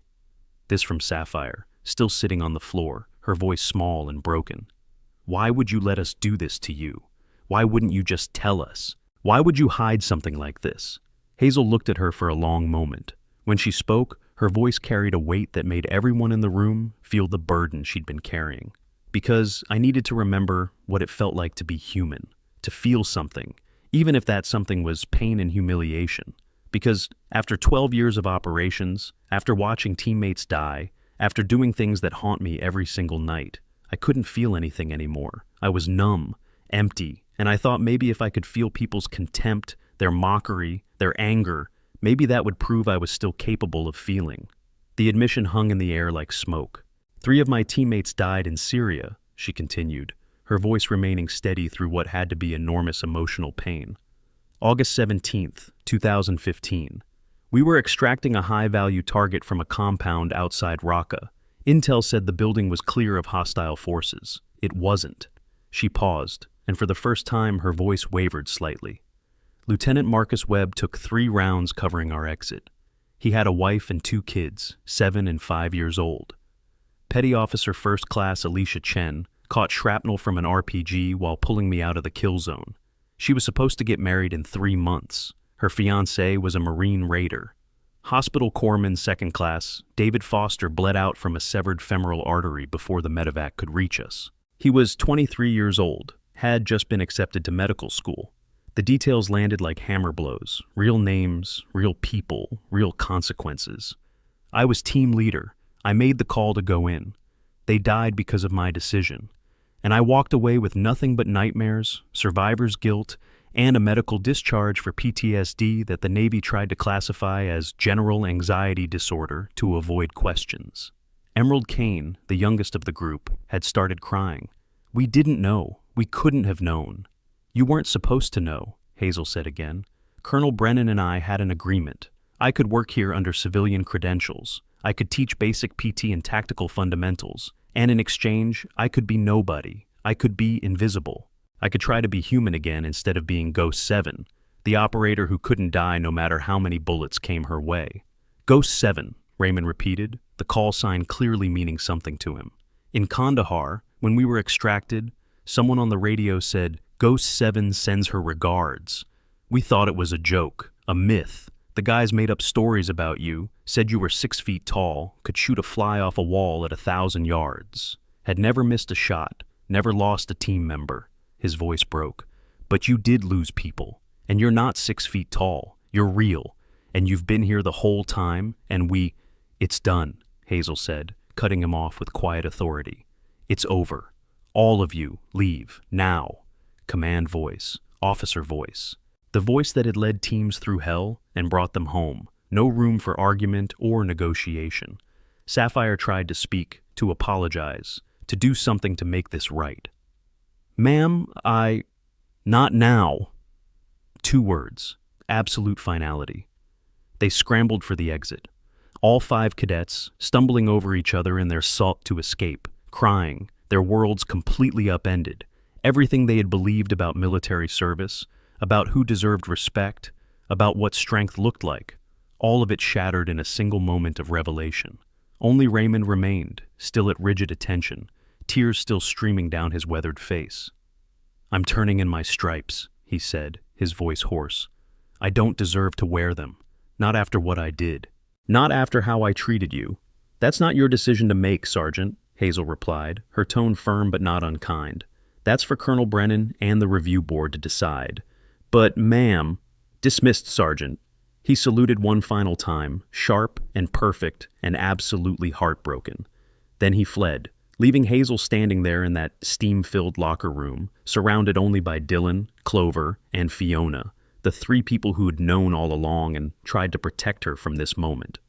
This from Sapphire, still sitting on the floor, her voice small and broken. "Why would you let us do this to you? Why wouldn't you just tell us? Why would you hide something like this?" Hazel looked at her for a long moment. When she spoke, her voice carried a weight that made everyone in the room feel the burden she'd been carrying. "Because I needed to remember what it felt like to be human, to feel something, even if that something was pain and humiliation. Because after 12 years of operations, after watching teammates die, after doing things that haunt me every single night, I couldn't feel anything anymore. I was numb, empty, and I thought maybe if I could feel people's contempt, their mockery, their anger, maybe that would prove I was still capable of feeling." The admission hung in the air like smoke. "3 of my teammates died in Syria," she continued, her voice remaining steady through what had to be enormous emotional pain. "August 17th, 2015. We were extracting a high-value target from a compound outside Raqqa. Intel said the building was clear of hostile forces. It wasn't." She paused, and for the first time her voice wavered slightly. "Lieutenant Marcus Webb took 3 rounds covering our exit. He had a wife and 2 kids, 7 and 5 years old. Petty Officer First Class Alicia Chen caught shrapnel from an RPG while pulling me out of the kill zone. She was supposed to get married in 3 months. Her fiancé was a Marine Raider. Hospital Corpsman Second Class David Foster bled out from a severed femoral artery before the medevac could reach us. He was 23 years old, had just been accepted to medical school. The details landed like hammer blows, real names, real people, real consequences. I was team leader. I made the call to go in. They died because of my decision. And I walked away with nothing but nightmares, survivor's guilt, and a medical discharge for PTSD that the Navy tried to classify as general anxiety disorder to avoid questions. Emerald Kane, the youngest of the group, had started crying. "We didn't know. We couldn't have known." "You weren't supposed to know," Hazel said again. "Colonel Brennan and I had an agreement. I could work here under civilian credentials. I could teach basic PT and tactical fundamentals. And in exchange, I could be nobody. I could be invisible. I could try to be human again instead of being Ghost 7, the operator who couldn't die no matter how many bullets came her way." "Ghost 7, Raymond repeated, the call sign clearly meaning something to him. "In Kandahar, when we were extracted, someone on the radio said, 'Ghost 7 sends her regards.' We thought it was a joke, a myth. The guys made up stories about you, said you were 6 feet tall, could shoot a fly off a wall at 1,000 yards. Had never missed a shot, never lost a team member." His voice broke. "But you did lose people, and you're not 6 feet tall. You're real, and you've been here the whole time, and It's done," Hazel said, cutting him off with quiet authority. "It's over. All of you, leave, now." Command voice, officer voice. The voice that had led teams through hell and brought them home. No room for argument or negotiation. Sapphire tried to speak, to apologize, to do something to make this right. "Ma'am, not now." 2 words, absolute finality. They scrambled for the exit. All 5 cadets, stumbling over each other in their assault to escape, crying, their worlds completely upended. Everything they had believed about military service, about who deserved respect, about what strength looked like, all of it shattered in a single moment of revelation. Only Raymond remained, still at rigid attention, tears still streaming down his weathered face. "I'm turning in my stripes," he said, his voice hoarse. "I don't deserve to wear them. Not after what I did. Not after how I treated you." "That's not your decision to make, Sergeant," Hazel replied, her tone firm but not unkind. "That's for Colonel Brennan and the review board to decide." "But, ma'am—" "Dismissed, Sergeant." He saluted one final time, sharp and perfect and absolutely heartbroken. Then he fled, leaving Hazel standing there in that steam-filled locker room, surrounded only by Dylan, Clover, and Fiona, the three people who had known all along and tried to protect her from this moment.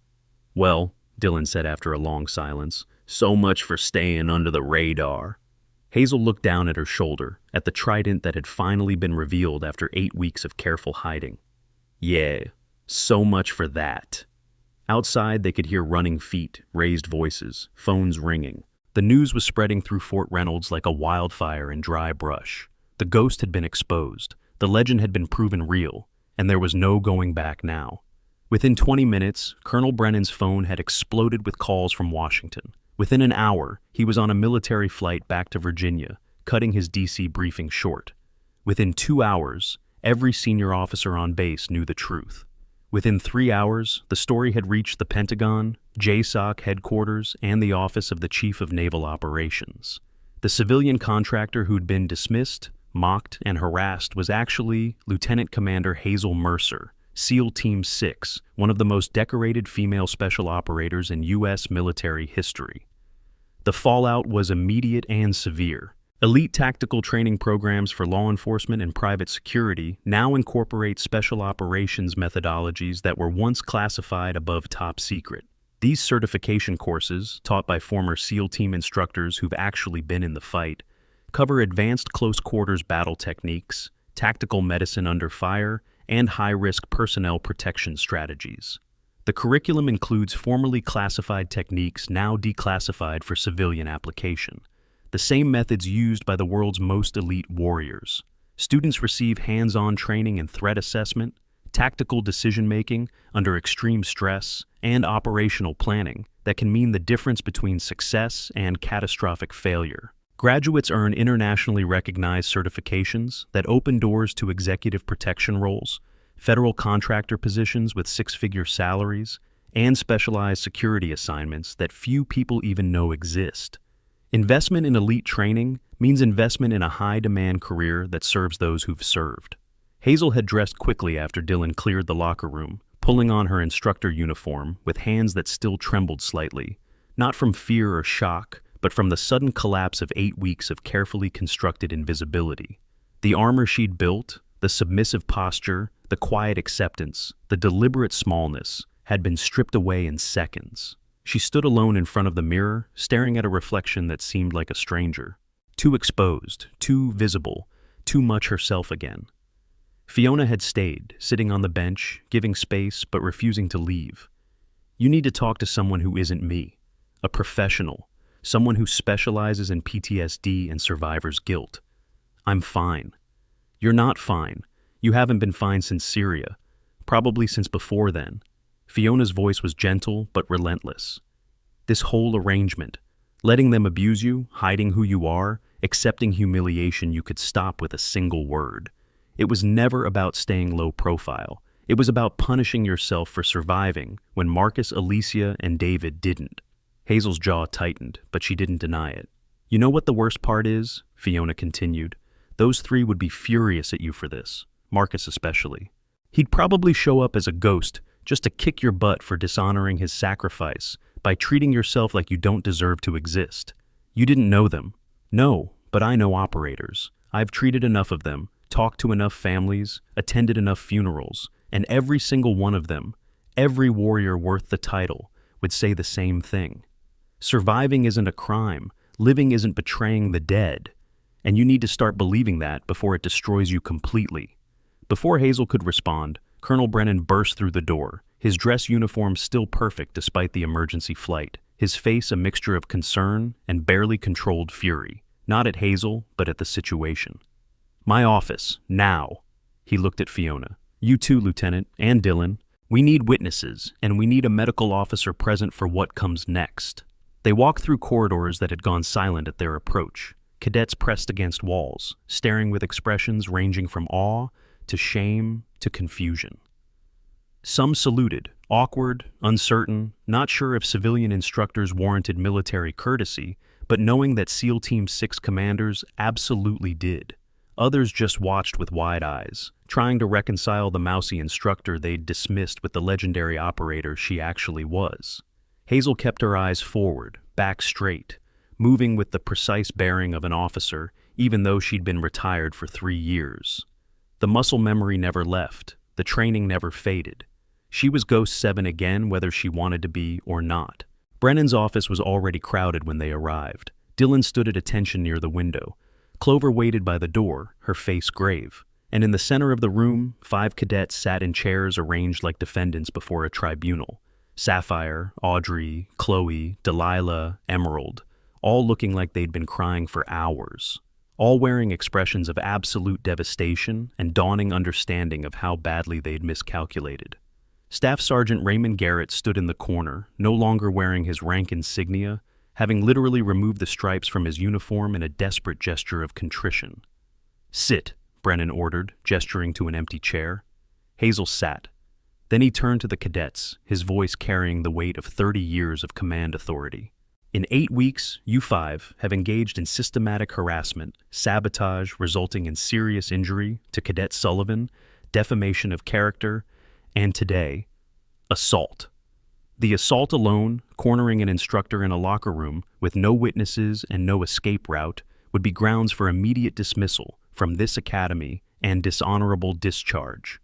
"Well," Dylan said after a long silence, "so much for staying under the radar." Hazel looked down at her shoulder, at the trident that had finally been revealed after 8 weeks of careful hiding. "Yeah, so much for that." Outside, they could hear running feet, raised voices, phones ringing. The news was spreading through Fort Reynolds like a wildfire in dry brush. The ghost had been exposed, the legend had been proven real, and there was no going back now. Within 20 minutes, Colonel Brennan's phone had exploded with calls from Washington. Within an hour, he was on a military flight back to Virginia, cutting his DC briefing short. Within 2 hours, every senior officer on base knew the truth. Within 3 hours, the story had reached the Pentagon, JSOC headquarters, and the office of the Chief of Naval Operations. The civilian contractor who'd been dismissed, mocked, and harassed was actually Lieutenant Commander Hazel Mercer, SEAL Team 6, one of the most decorated female special operators in U.S. military history. The fallout was immediate and severe. Elite tactical training programs for law enforcement and private security now incorporate special operations methodologies that were once classified above top secret. These certification courses, taught by former SEAL team instructors who've actually been in the fight, cover advanced close-quarters battle techniques, tactical medicine under fire, and high-risk personnel protection strategies. The curriculum includes formerly classified techniques now declassified for civilian application, the same methods used by the world's most elite warriors. Students receive hands-on training in threat assessment, tactical decision-making under extreme stress, and operational planning that can mean the difference between success and catastrophic failure. Graduates earn internationally recognized certifications that open doors to executive protection roles, federal contractor positions with 6-figure salaries, and specialized security assignments that few people even know exist. Investment in elite training means investment in a high-demand career that serves those who've served. Hazel had dressed quickly after Dylan cleared the locker room, pulling on her instructor uniform with hands that still trembled slightly, not from fear or shock, but from the sudden collapse of 8 weeks of carefully constructed invisibility. The armor she'd built, the submissive posture, the quiet acceptance, the deliberate smallness, had been stripped away in seconds. She stood alone in front of the mirror, staring at a reflection that seemed like a stranger. Too exposed, too visible, too much herself again. Fiona had stayed, sitting on the bench, giving space but refusing to leave. "You need to talk to someone who isn't me. A professional. Someone who specializes in PTSD and survivor's guilt. I'm fine." "You're not fine. You haven't been fine since Syria. Probably since before then." Fiona's voice was gentle but relentless. "This whole arrangement, letting them abuse you, hiding who you are, accepting humiliation you could stop with a single word. It was never about staying low profile. It was about punishing yourself for surviving when Marcus, Alicia, and David didn't." Hazel's jaw tightened, but she didn't deny it. "You know what the worst part is?" Fiona continued. "Those 3 would be furious at you for this, Marcus especially. He'd probably show up as a ghost just to kick your butt for dishonoring his sacrifice by treating yourself like you don't deserve to exist. You didn't know them." "No, but I know operators. I've treated enough of them, talked to enough families, attended enough funerals, and every single one of them, every warrior worth the title, would say the same thing. Surviving isn't a crime. Living isn't betraying the dead. And you need to start believing that before it destroys you completely." Before Hazel could respond, Colonel Brennan burst through the door, his dress uniform still perfect despite the emergency flight, his face a mixture of concern and barely controlled fury, not at Hazel, but at the situation. "My office, now." He looked at Fiona. "You too, Lieutenant, and Dylan. We need witnesses, and we need a medical officer present for what comes next. They walked through corridors that had gone silent at their approach. Cadets pressed against walls, staring with expressions ranging from awe to shame to confusion. Some saluted, awkward, uncertain, not sure if civilian instructors warranted military courtesy, but knowing that SEAL Team 6 commanders absolutely did. Others just watched with wide eyes, trying to reconcile the mousy instructor they'd dismissed with the legendary operator she actually was. Hazel kept her eyes forward, back straight, moving with the precise bearing of an officer, even though she'd been retired for 3 years. The muscle memory never left, the training never faded. She was Ghost 7 again, whether she wanted to be or not. Brennan's office was already crowded when they arrived. Dylan stood at attention near the window. Clover waited by the door, her face grave. And in the center of the room, 5 cadets sat in chairs arranged like defendants before a tribunal. Sapphire, Audrey, Chloe, Delilah, Emerald, all looking like they'd been crying for hours. All wearing expressions of absolute devastation and dawning understanding of how badly they'd miscalculated. Staff Sergeant Raymond Garrett stood in the corner, no longer wearing his rank insignia, having literally removed the stripes from his uniform in a desperate gesture of contrition. "Sit," Brennan ordered, gesturing to an empty chair. Hazel sat. Then he turned to the cadets, his voice carrying the weight of 30 years of command authority. "In 8 weeks, you 5 have engaged in systematic harassment, sabotage resulting in serious injury to Cadet Sullivan, defamation of character, and today, assault. The assault alone, cornering an instructor in a locker room with no witnesses and no escape route, would be grounds for immediate dismissal from this academy and dishonorable discharge."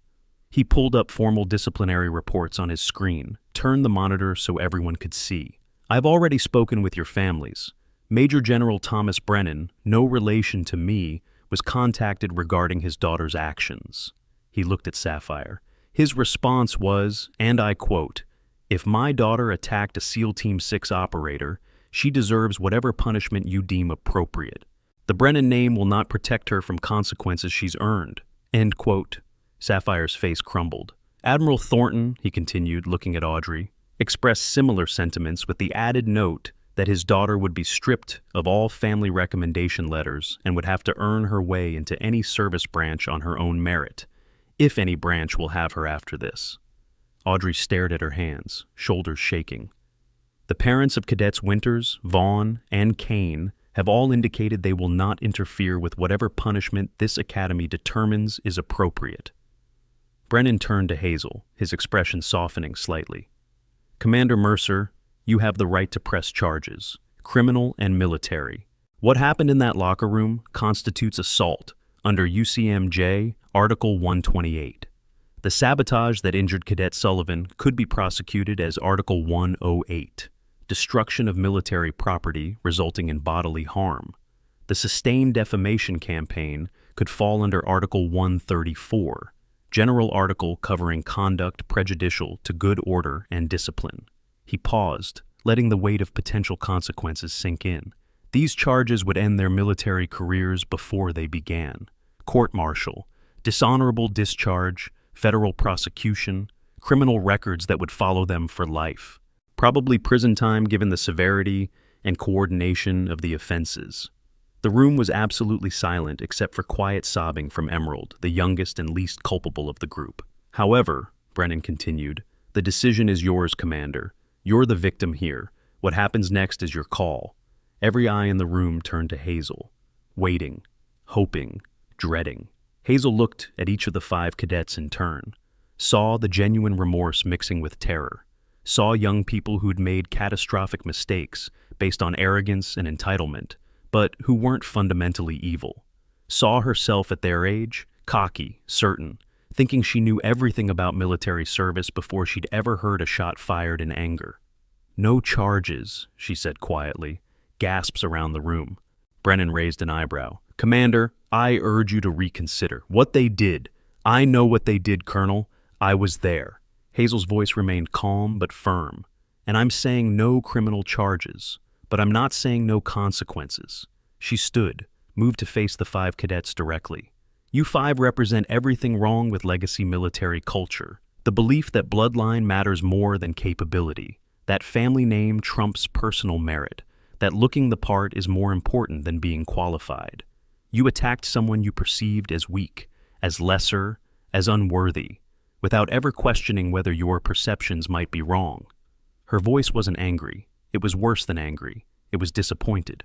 He pulled up formal disciplinary reports on his screen, turned the monitor so everyone could see. "I've already spoken with your families. Major General Thomas Brennan, no relation to me, was contacted regarding his daughter's actions." He looked at Sapphire. His response was, and I quote, "If my daughter attacked a SEAL Team 6 operator, she deserves whatever punishment you deem appropriate. The Brennan name will not protect her from consequences she's earned." End quote. Sapphire's face crumbled. Admiral Thornton, he continued, looking at Audrey, expressed similar sentiments with the added note that his daughter would be stripped of all family recommendation letters and would have to earn her way into any service branch on her own merit, if any branch will have her after this. Audrey stared at her hands, shoulders shaking. "The parents of Cadets Winters, Vaughn, and Kane have all indicated they will not interfere with whatever punishment this academy determines is appropriate." Brennan turned to Hazel, his expression softening slightly. "Commander Mercer, you have the right to press charges, criminal and military. What happened in that locker room constitutes assault under UCMJ Article 128. The sabotage that injured Cadet Sullivan could be prosecuted as Article 108, destruction of military property resulting in bodily harm. The sustained defamation campaign could fall under Article 134, general article covering conduct prejudicial to good order and discipline." He paused, letting the weight of potential consequences sink in. These charges would end their military careers before they began. Court-martial, dishonorable discharge, federal prosecution, criminal records that would follow them for life. Probably prison time given the severity and coordination of the offenses. The room was absolutely silent except for quiet sobbing from Emerald, the youngest and least culpable of the group. "However," Brennan continued, "the decision is yours, Commander. You're the victim here. What happens next is your call." Every eye in the room turned to Hazel, waiting, hoping, dreading. Hazel looked at each of the 5 cadets in turn, saw the genuine remorse mixing with terror, saw young people who'd made catastrophic mistakes based on arrogance and entitlement, but who weren't fundamentally evil, saw herself at their age, cocky, certain, thinking she knew everything about military service before she'd ever heard a shot fired in anger. "No charges," she said quietly. Gasps around the room. Brennan raised an eyebrow. "Commander, I urge you to reconsider. What they did. I know what they did, Colonel. I was there." Hazel's voice remained calm but firm. "And I'm saying no criminal charges, but I'm not saying no consequences." She stood, moved to face the 5 cadets directly. "You 5 represent everything wrong with legacy military culture. The belief that bloodline matters more than capability, that family name trumps personal merit, that looking the part is more important than being qualified. You attacked someone you perceived as weak, as lesser, as unworthy, without ever questioning whether your perceptions might be wrong. Her voice wasn't angry. It was worse than angry. It was disappointed.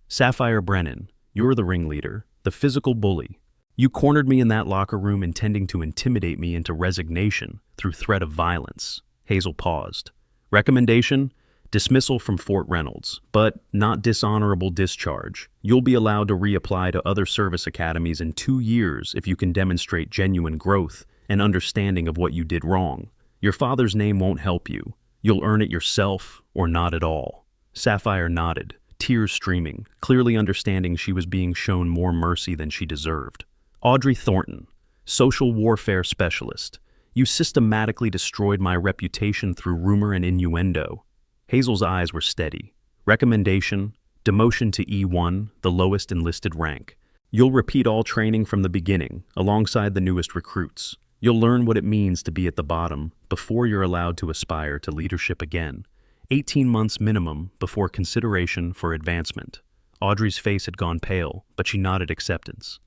Sapphire Brennan, you're the ringleader, the physical bully. You cornered me in that locker room intending to intimidate me into resignation through threat of violence. Hazel paused. Recommendation? Dismissal from Fort Reynolds, but not dishonorable discharge. You'll be allowed to reapply to other service academies in 2 years if you can demonstrate genuine growth and understanding of what you did wrong. Your father's name won't help you. You'll earn it yourself or not at all. Sapphire nodded, tears streaming, clearly understanding she was being shown more mercy than she deserved. Audrey Thornton, social warfare specialist. You systematically destroyed my reputation through rumor and innuendo. Hazel's eyes were steady. Recommendation, demotion to E1, the lowest enlisted rank. You'll repeat all training from the beginning, alongside the newest recruits. You'll learn what it means to be at the bottom before you're allowed to aspire to leadership again. 18 months minimum before consideration for advancement. Audrey's face had gone pale, but she nodded acceptance.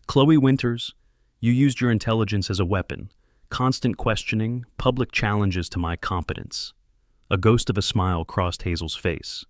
Chloe Winters, you used your intelligence as a weapon. Constant questioning, public challenges to my competence. A ghost of a smile crossed Hazel's face.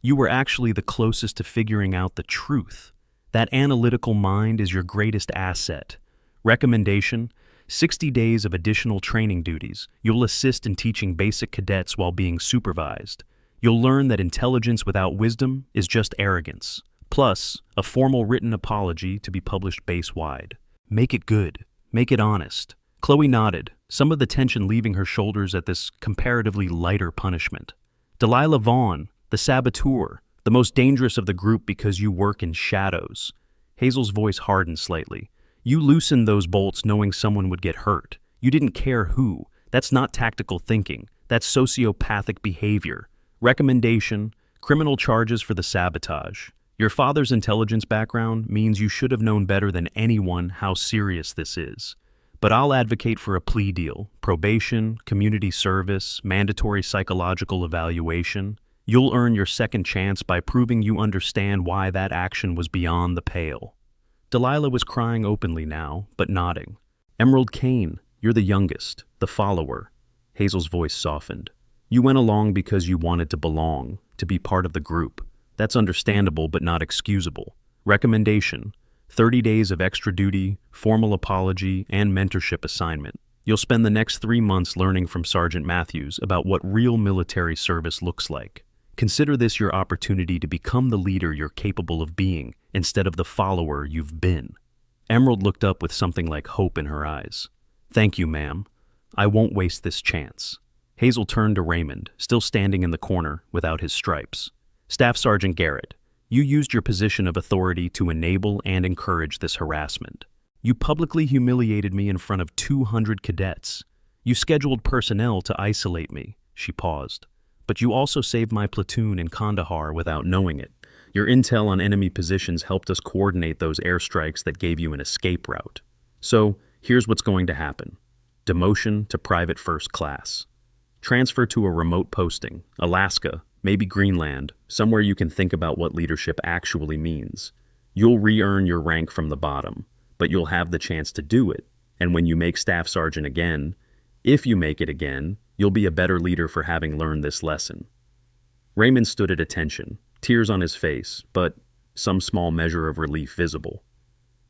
You were actually the closest to figuring out the truth. That analytical mind is your greatest asset. Recommendation, 60 days of additional training duties. You'll assist in teaching basic cadets while being supervised. You'll learn that intelligence without wisdom is just arrogance. Plus, a formal written apology to be published base-wide. Make it good. Make it honest. Chloe nodded, some of the tension leaving her shoulders at this comparatively lighter punishment. Delilah Vaughn, the saboteur, the most dangerous of the group because you work in shadows. Hazel's voice hardened slightly. You loosened those bolts knowing someone would get hurt. You didn't care who. That's not tactical thinking. That's sociopathic behavior. Recommendation, criminal charges for the sabotage. Your father's intelligence background means you should have known better than anyone how serious this is. But I'll advocate for a plea deal, probation, community service, mandatory psychological evaluation. You'll earn your second chance by proving you understand why that action was beyond the pale. Delilah was crying openly now, but nodding. Emerald Kane, you're the youngest, the follower. Hazel's voice softened. You went along because you wanted to belong, to be part of the group. That's understandable but not excusable. Recommendation, 30 days of extra duty, formal apology, and mentorship assignment. You'll spend the next 3 months learning from Sergeant Matthews about what real military service looks like. Consider this your opportunity to become the leader you're capable of being instead of the follower you've been. Emerald looked up with something like hope in her eyes. Thank you, ma'am. I won't waste this chance. Hazel turned to Raymond, still standing in the corner without his stripes. Staff Sergeant Garrett, you used your position of authority to enable and encourage this harassment. You publicly humiliated me in front of 200 cadets. You scheduled personnel to isolate me. She paused. But you also saved my platoon in Kandahar without knowing it. Your intel on enemy positions helped us coordinate those airstrikes that gave you an escape route. So, here's what's going to happen. Demotion to private first class. Transfer to a remote posting, Alaska, maybe Greenland, somewhere you can think about what leadership actually means. You'll re-earn your rank from the bottom, but you'll have the chance to do it. And when you make Staff Sergeant again, if you make it again, you'll be a better leader for having learned this lesson. Raymond stood at attention, tears on his face, but some small measure of relief visible.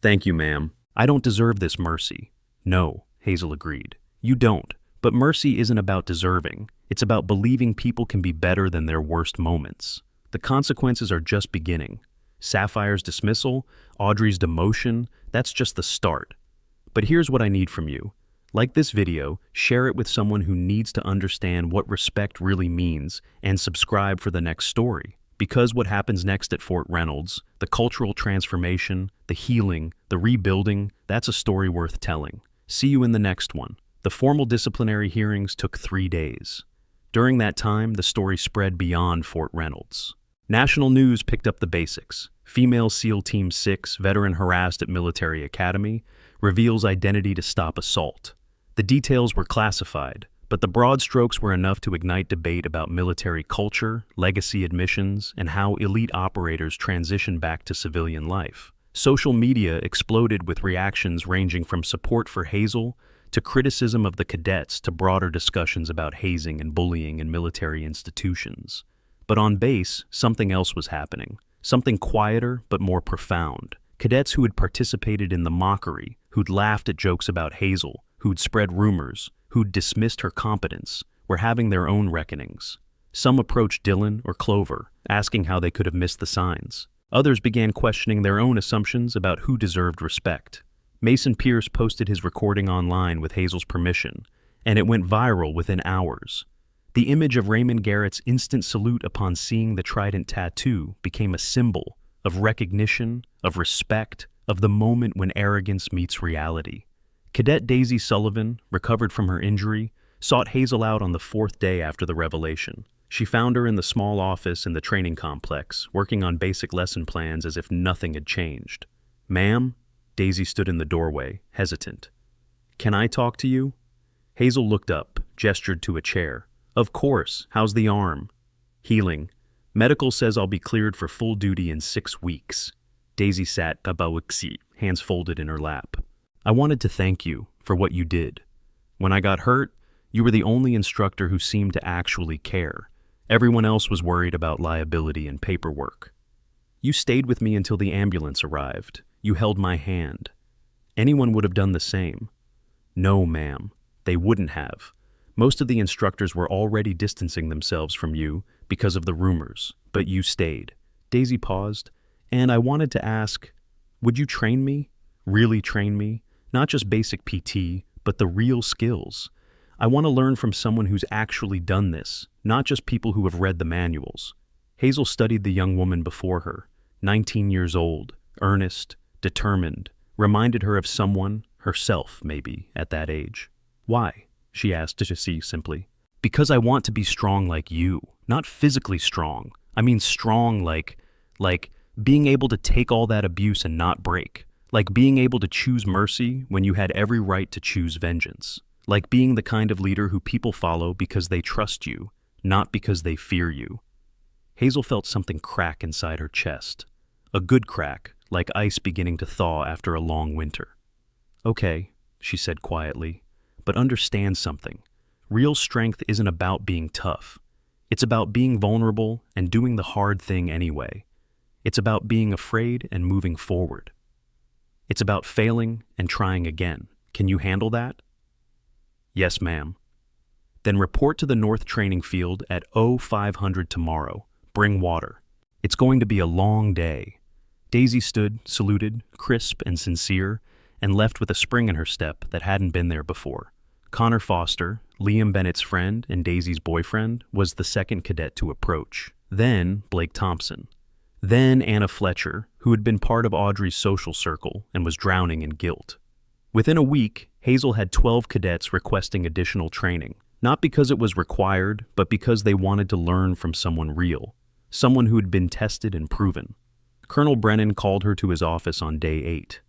Thank you, ma'am. I don't deserve this mercy. No, Hazel agreed. You don't. But mercy isn't about deserving. It's about believing people can be better than their worst moments. The consequences are just beginning. Sapphire's dismissal, Audrey's demotion, that's just the start. But here's what I need from you. Like this video, share it with someone who needs to understand what respect really means and subscribe for the next story. Because what happens next at Fort Reynolds, the cultural transformation, the healing, the rebuilding, that's a story worth telling. See you in the next one. The formal disciplinary hearings took 3 days. During that time, the story spread beyond Fort Reynolds. National news picked up the basics. Female SEAL Team 6, veteran harassed at military academy, reveals identity to stop assault. The details were classified, but the broad strokes were enough to ignite debate about military culture, legacy admissions, and how elite operators transition back to civilian life. Social media exploded with reactions ranging from support for Hazel to criticism of the cadets to broader discussions about hazing and bullying in military institutions. But on base, something else was happening, something quieter but more profound. Cadets who had participated in the mockery, who'd laughed at jokes about Hazel, who'd spread rumors, who'd dismissed her competence, were having their own reckonings. Some approached Dylan or Clover, asking how they could have missed the signs. Others began questioning their own assumptions about who deserved respect. Mason Pierce posted his recording online with Hazel's permission, and it went viral within hours. The image of Raymond Garrett's instant salute upon seeing the trident tattoo became a symbol of recognition, of respect, of the moment when arrogance meets reality. Cadet Daisy Sullivan, recovered from her injury, sought Hazel out on the fourth day after the revelation. She found her in the small office in the training complex, working on basic lesson plans as if nothing had changed. "Ma'am?" Daisy stood in the doorway, hesitant. "Can I talk to you?" Hazel looked up, gestured to a chair. "Of course. How's the arm?" "Healing. Medical says I'll be cleared for full duty in 6 weeks." Daisy sat kabawiksi, hands folded in her lap. "I wanted to thank you for what you did. When I got hurt, you were the only instructor who seemed to actually care. Everyone else was worried about liability and paperwork. You stayed with me until the ambulance arrived. You held my hand. Anyone would have done the same." "No, ma'am. They wouldn't have. Most of the instructors were already distancing themselves from you because of the rumors, but you stayed." Daisy paused, "And I wanted to ask, would you train me? Really train me? Not just basic PT, but the real skills. I want to learn from someone who's actually done this, not just people who have read the manuals." Hazel studied the young woman before her, 19 years old, earnest, determined, reminded her of someone, herself maybe, at that age. "Why?" she asked Jesse simply. "Because I want to be strong like you. Not physically strong. I mean strong like being able to take all that abuse and not break. Like being able to choose mercy when you had every right to choose vengeance. Like being the kind of leader who people follow because they trust you, not because they fear you." Hazel felt something crack inside her chest. A good crack, like ice beginning to thaw after a long winter. "Okay," she said quietly, "but understand something. Real strength isn't about being tough. It's about being vulnerable and doing the hard thing anyway. It's about being afraid and moving forward. It's about failing and trying again. Can you handle that?" "Yes, ma'am." "Then report to the North Training Field at 0500 tomorrow. Bring water. It's going to be a long day." Daisy stood, saluted, crisp and sincere, and left with a spring in her step that hadn't been there before. Connor Foster, Liam Bennett's friend and Daisy's boyfriend, was the second cadet to approach. Then Blake Thompson. Then Anna Fletcher, who had been part of Audrey's social circle and was drowning in guilt. Within a week, Hazel had 12 cadets requesting additional training, not because it was required, but because they wanted to learn from someone real, someone who had been tested and proven. Colonel Brennan called her to his office on day 8.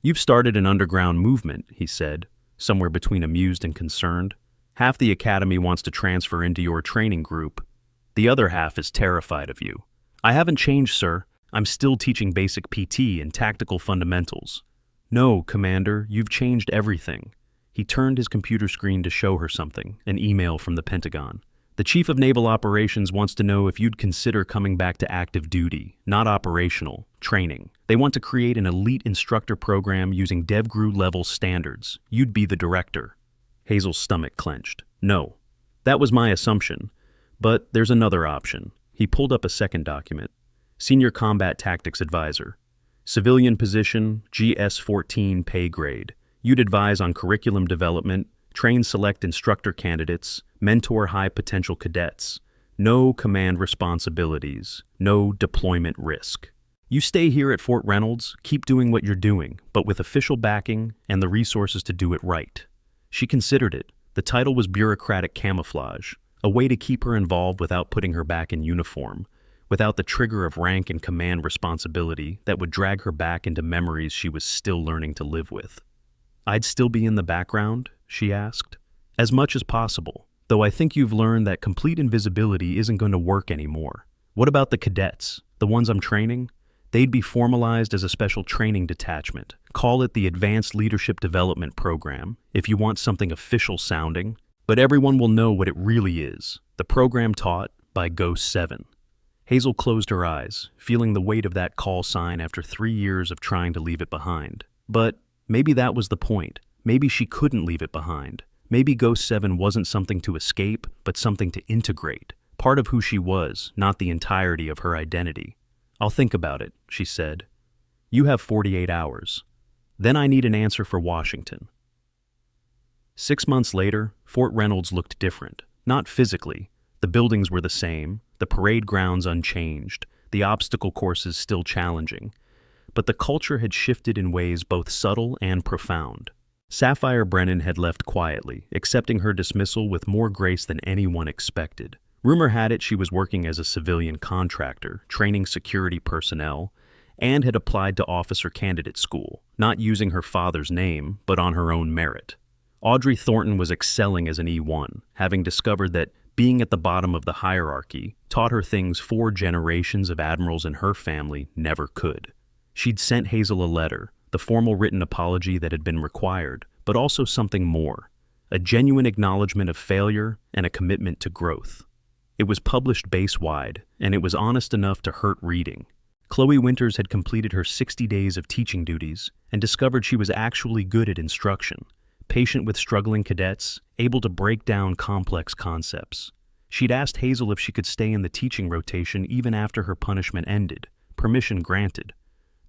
"You've started an underground movement," he said, somewhere between amused and concerned. "Half the academy wants to transfer into your training group. The other half is terrified of you." "I haven't changed, sir. I'm still teaching basic PT and tactical fundamentals." "No, Commander, you've changed everything." He turned his computer screen to show her something, an email from the Pentagon. "The Chief of Naval Operations wants to know if you'd consider coming back to active duty, not operational, training. They want to create an elite instructor program using DevGru-level standards. You'd be the director." Hazel's stomach clenched. "No. That was my assumption. But there's another option." He pulled up a second document. "Senior Combat Tactics Advisor. Civilian position, GS-14 pay grade. You'd advise on curriculum development, train select instructor candidates, mentor high-potential cadets. No command responsibilities, no deployment risk. You stay here at Fort Reynolds, keep doing what you're doing, but with official backing and the resources to do it right." She considered it. The title was bureaucratic camouflage, a way to keep her involved without putting her back in uniform, without the trigger of rank and command responsibility that would drag her back into memories she was still learning to live with. I'd still be in the background, she asked. As much as possible, though I think you've learned that complete invisibility isn't going to work anymore. What about the cadets, the ones I'm training? They'd be formalized as a special training detachment. Call it the Advanced Leadership Development Program, if you want something official sounding. But everyone will know what it really is. The program taught by Ghost 7. Hazel closed her eyes, feeling the weight of that call sign after 3 years of trying to leave it behind. But maybe that was the point. Maybe she couldn't leave it behind. Maybe Ghost 7 wasn't something to escape, but something to integrate. Part of who she was, not the entirety of her identity. I'll think about it, she said. You have 48 hours. Then I need an answer for Washington. 6 months later, Fort Reynolds looked different. Not physically. The buildings were the same, the parade grounds unchanged, the obstacle courses still challenging. But the culture had shifted in ways both subtle and profound. Sapphire Brennan had left quietly, accepting her dismissal with more grace than anyone expected. Rumor had it she was working as a civilian contractor, training security personnel, and had applied to officer candidate school, not using her father's name, but on her own merit. Audrey Thornton was excelling as an E1, having discovered that being at the bottom of the hierarchy taught her things 4 generations of admirals in her family never could. She'd sent Hazel a letter, the formal written apology that had been required, but also something more, a genuine acknowledgement of failure and a commitment to growth. It was published base-wide, and it was honest enough to hurt reading. Chloe Winters had completed her 60 days of teaching duties and discovered she was actually good at instruction, patient with struggling cadets, able to break down complex concepts. She'd asked Hazel if she could stay in the teaching rotation even after her punishment ended, permission granted.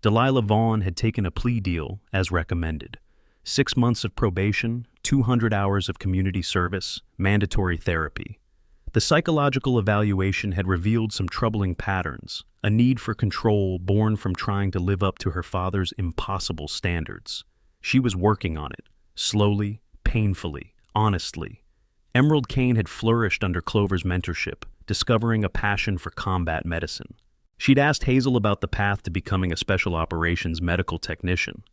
Delilah Vaughn had taken a plea deal, as recommended. 6 months of probation, 200 hours of community service, mandatory therapy. The psychological evaluation had revealed some troubling patterns, a need for control born from trying to live up to her father's impossible standards. She was working on it, slowly, painfully, honestly. Emerald Kane had flourished under Clover's mentorship, discovering a passion for combat medicine. She'd asked Hazel about the path to becoming a special operations medical technician.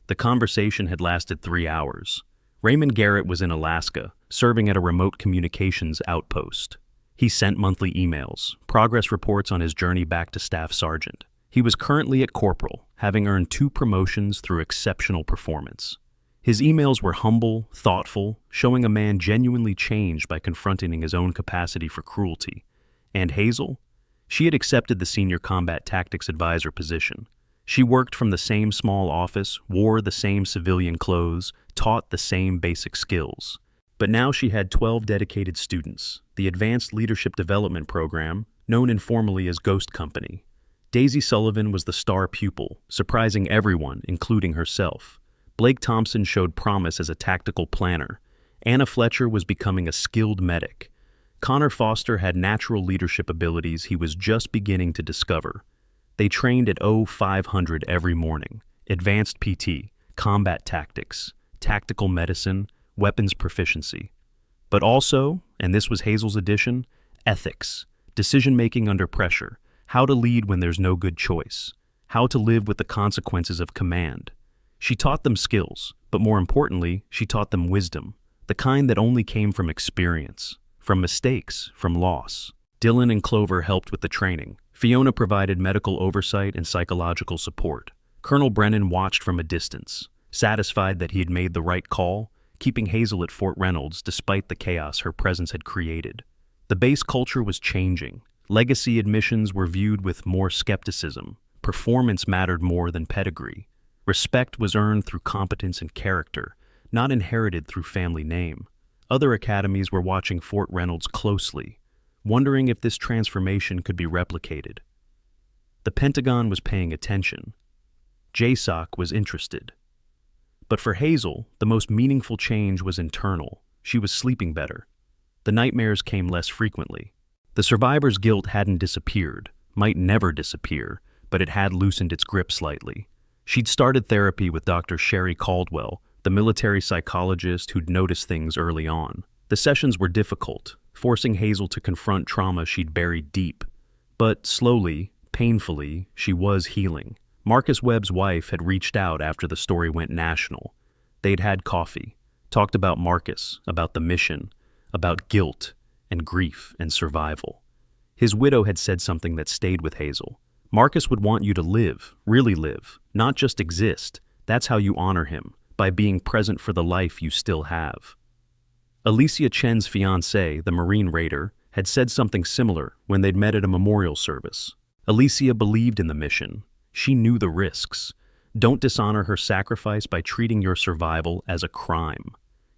The conversation had lasted 3 hours. Raymond Garrett was in Alaska, serving at a remote communications outpost. He sent monthly emails, progress reports on his journey back to staff sergeant. He was currently at corporal, having earned 2 promotions through exceptional performance. His emails were humble, thoughtful, showing a man genuinely changed by confronting his own capacity for cruelty. And Hazel? She had accepted the senior combat tactics advisor position. She worked from the same small office, wore the same civilian clothes, taught the same basic skills. But now she had 12 dedicated students, the Advanced Leadership Development Program, known informally as Ghost Company. Daisy Sullivan was the star pupil, surprising everyone, including herself. Blake Thompson showed promise as a tactical planner. Anna Fletcher was becoming a skilled medic. Connor Foster had natural leadership abilities he was just beginning to discover. They trained at 0500 every morning, advanced PT, combat tactics, tactical medicine, weapons proficiency. But also, and this was Hazel's addition, ethics, decision-making under pressure, how to lead when there's no good choice, how to live with the consequences of command. She taught them skills, but more importantly, she taught them wisdom, the kind that only came from experience, from mistakes, from loss. Dylan and Clover helped with the training. Fiona provided medical oversight and psychological support. Colonel Brennan watched from a distance, satisfied that he had made the right call, keeping Hazel at Fort Reynolds despite the chaos her presence had created. The base culture was changing. Legacy admissions were viewed with more skepticism. Performance mattered more than pedigree. Respect was earned through competence and character, not inherited through family name. Other academies were watching Fort Reynolds closely, wondering if this transformation could be replicated. The Pentagon was paying attention. JSOC was interested. But for Hazel, the most meaningful change was internal. She was sleeping better. The nightmares came less frequently. The survivor's guilt hadn't disappeared, might never disappear, but it had loosened its grip slightly. She'd started therapy with Dr. Sherry Caldwell, the military psychologist who'd noticed things early on. The sessions were difficult, forcing Hazel to confront trauma she'd buried deep. But slowly, painfully, she was healing. Marcus Webb's wife had reached out after the story went national. They'd had coffee, talked about Marcus, about the mission, about guilt and grief and survival. His widow had said something that stayed with Hazel. Marcus would want you to live, really live, not just exist. That's how you honor him, by being present for the life you still have. Alicia Chen's fiancé, the Marine Raider, had said something similar when they'd met at a memorial service. Alicia believed in the mission. She knew the risks. Don't dishonor her sacrifice by treating your survival as a crime.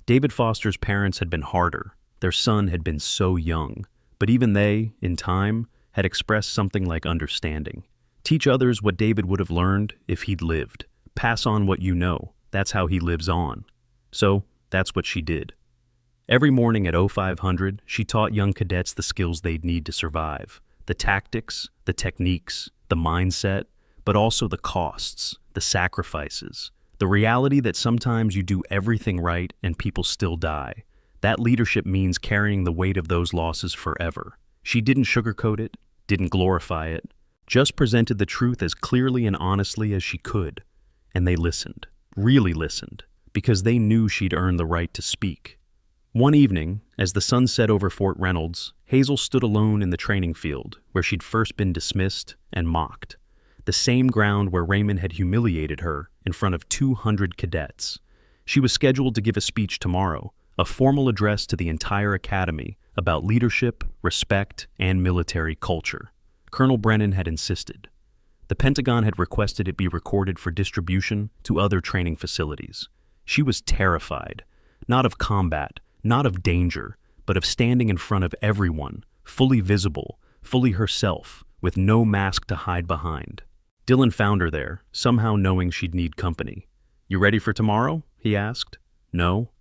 David Foster's parents had been harder. Their son had been so young. But even they, in time, had expressed something like understanding. Teach others what David would have learned if he'd lived. Pass on what you know. That's how he lives on. So, that's what she did. Every morning at 0500, she taught young cadets the skills they'd need to survive. The tactics, the techniques, the mindset, but also the costs, the sacrifices, the reality that sometimes you do everything right and people still die. That leadership means carrying the weight of those losses forever. She didn't sugarcoat it, didn't glorify it, just presented the truth as clearly and honestly as she could. And they listened, really listened, because they knew she'd earned the right to speak. One evening, as the sun set over Fort Reynolds, Hazel stood alone in the training field where she'd first been dismissed and mocked. The same ground where Raymond had humiliated her in front of 200 cadets. She was scheduled to give a speech tomorrow, a formal address to the entire academy about leadership, respect, and military culture. Colonel Brennan had insisted. The Pentagon had requested it be recorded for distribution to other training facilities. She was terrified, not of combat, not of danger, but of standing in front of everyone, fully visible, fully herself, with no mask to hide behind. Dylan found her there, somehow knowing she'd need company. "You ready for tomorrow?" he asked. "No."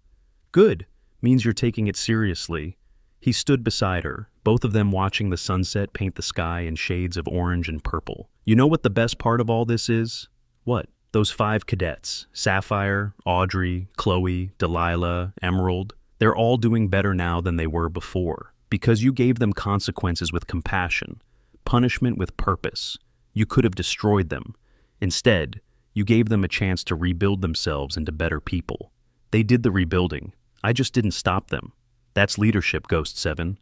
"Good. Means you're taking it seriously." He stood beside her, both of them watching the sunset paint the sky in shades of orange and purple. "You know what the best part of all this is?" "What?" "Those 5 cadets, Sapphire, Audrey, Chloe, Delilah, Emerald, they're all doing better now than they were before, because you gave them consequences with compassion, punishment with purpose. You could have destroyed them. Instead, you gave them a chance to rebuild themselves into better people. They did the rebuilding. I just didn't stop them. That's leadership, Ghost 7,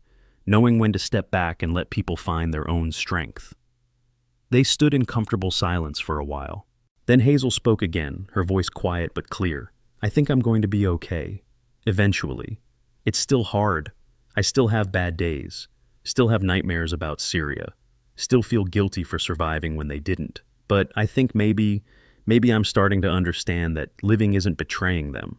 knowing when to step back and let people find their own strength." They stood in comfortable silence for a while. Then Hazel spoke again, her voice quiet but clear. "I think I'm going to be okay. Eventually. It's still hard. I still have bad days. Still have nightmares about Syria. Still feel guilty for surviving when they didn't. But I think maybe I'm starting to understand that living isn't betraying them.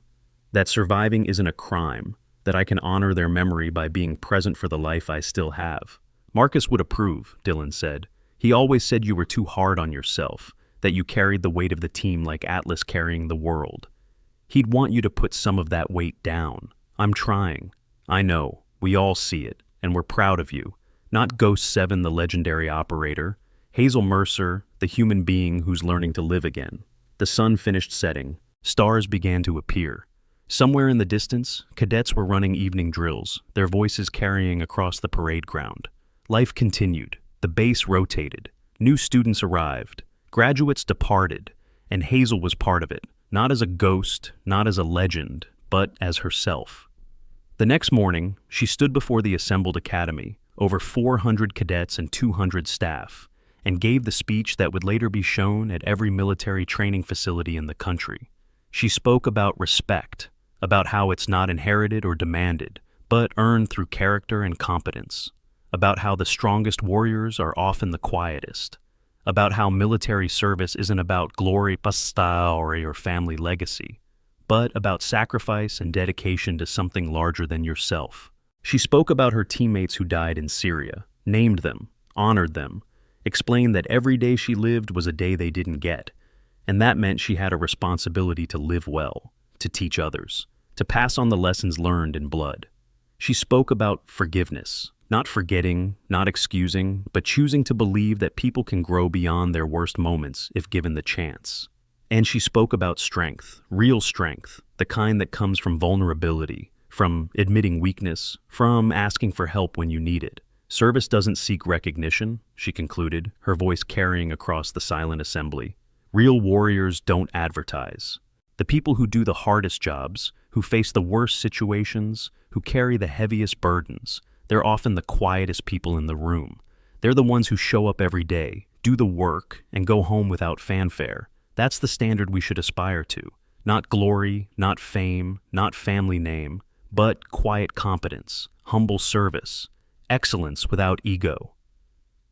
That surviving isn't a crime. That I can honor their memory by being present for the life I still have." "Marcus would approve," Dylan said. "He always said you were too hard on yourself, that you carried the weight of the team like Atlas carrying the world. He'd want you to put some of that weight down. I'm trying. I know. We all see it, and we're proud of you. Not Ghost 7, the legendary operator. Hazel Mercer, the human being who's learning to live again." The sun finished setting. Stars began to appear. Somewhere in the distance, cadets were running evening drills, their voices carrying across the parade ground. Life continued. The base rotated. New students arrived. Graduates departed. And Hazel was part of it, not as a ghost, not as a legend, but as herself. The next morning, she stood before the assembled academy, over 400 cadets and 200 staff, and gave the speech that would later be shown at every military training facility in the country. She spoke about respect, about how it's not inherited or demanded, but earned through character and competence, about how the strongest warriors are often the quietest, about how military service isn't about glory, posterity, or family legacy, but about sacrifice and dedication to something larger than yourself. She spoke about her teammates who died in Syria, named them, honored them, explained that every day she lived was a day they didn't get, and that meant she had a responsibility to live well, to teach others, to pass on the lessons learned in blood. She spoke about forgiveness, not forgetting, not excusing, but choosing to believe that people can grow beyond their worst moments if given the chance. And she spoke about strength, real strength, the kind that comes from vulnerability, from admitting weakness, from asking for help when you need it. Service doesn't seek recognition, she concluded, her voice carrying across the silent assembly. Real warriors don't advertise. The people who do the hardest jobs, who face the worst situations, who carry the heaviest burdens, they're often the quietest people in the room. They're the ones who show up every day, do the work, and go home without fanfare. That's the standard we should aspire to. Not glory, not fame, not family name, but quiet competence, humble service, excellence without ego.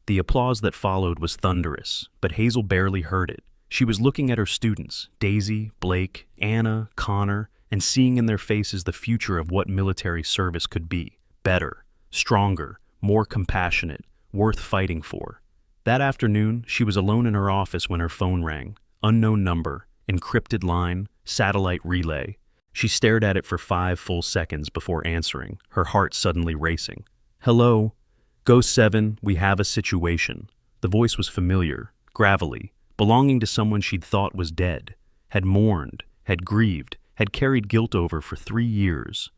The applause that followed was thunderous, but Hazel barely heard it. She was looking at her students, Daisy, Blake, Anna, Connor, and seeing in their faces the future of what military service could be. Better, stronger, more compassionate, worth fighting for. That afternoon, she was alone in her office when her phone rang. Unknown number, encrypted line, satellite relay. She stared at it for 5 full seconds before answering, her heart suddenly racing. "Hello? Go 7, we have a situation." The voice was familiar, gravelly, belonging to someone she'd thought was dead, had mourned, had grieved, had carried guilt over for 3 years.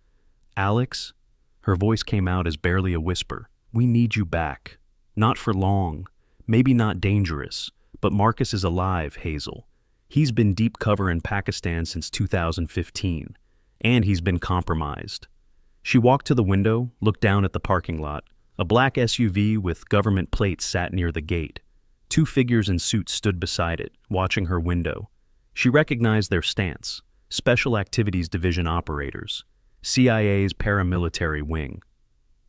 "Alex?" Her voice came out as barely a whisper. "We need you back. Not for long. Maybe not dangerous. But Marcus is alive, Hazel. He's been deep cover in Pakistan since 2015. And he's been compromised." She walked to the window, looked down at the parking lot. A black SUV with government plates sat near the gate. 2 figures in suits stood beside it, watching her window. She recognized their stance. Special Activities Division operators. CIA's paramilitary wing.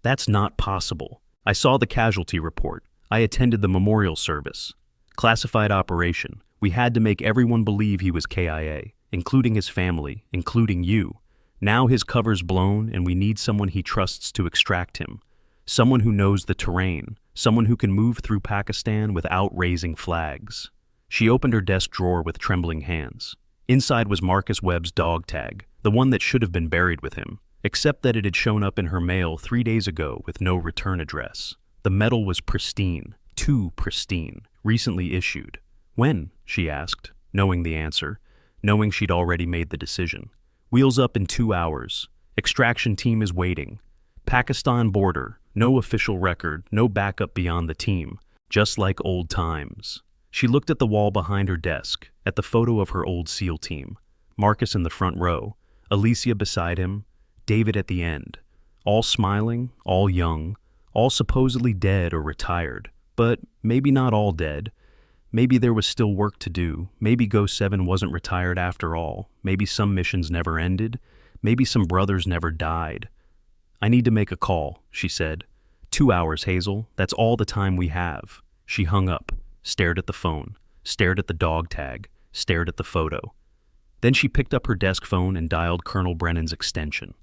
"That's not possible. I saw the casualty report. I attended the memorial service. Classified operation. We had to make everyone believe he was KIA, including his family, including you. Now his cover's blown and we need someone he trusts to extract him. Someone who knows the terrain. Someone who can move through Pakistan without raising flags." She opened her desk drawer with trembling hands. Inside was Marcus Webb's dog tag, the one that should have been buried with him, except that it had shown up in her mail 3 days ago with no return address. The metal was pristine, too pristine, recently issued. "When?" she asked, knowing the answer, knowing she'd already made the decision. "Wheels up in 2 hours. Extraction team is waiting. Pakistan border, no official record, no backup beyond the team, just like old times." She looked at the wall behind her desk, at the photo of her old SEAL team. Marcus in the front row, Alicia beside him, David at the end. All smiling, all young, all supposedly dead or retired. But maybe not all dead. Maybe there was still work to do. Maybe Ghost 7 wasn't retired after all. Maybe some missions never ended. Maybe some brothers never died. "I need to make a call," she said. 2 hours, Hazel. That's all the time we have." She hung up, stared at the phone, stared at the dog tag, stared at the photo. Then she picked up her desk phone and dialed Colonel Brennan's extension.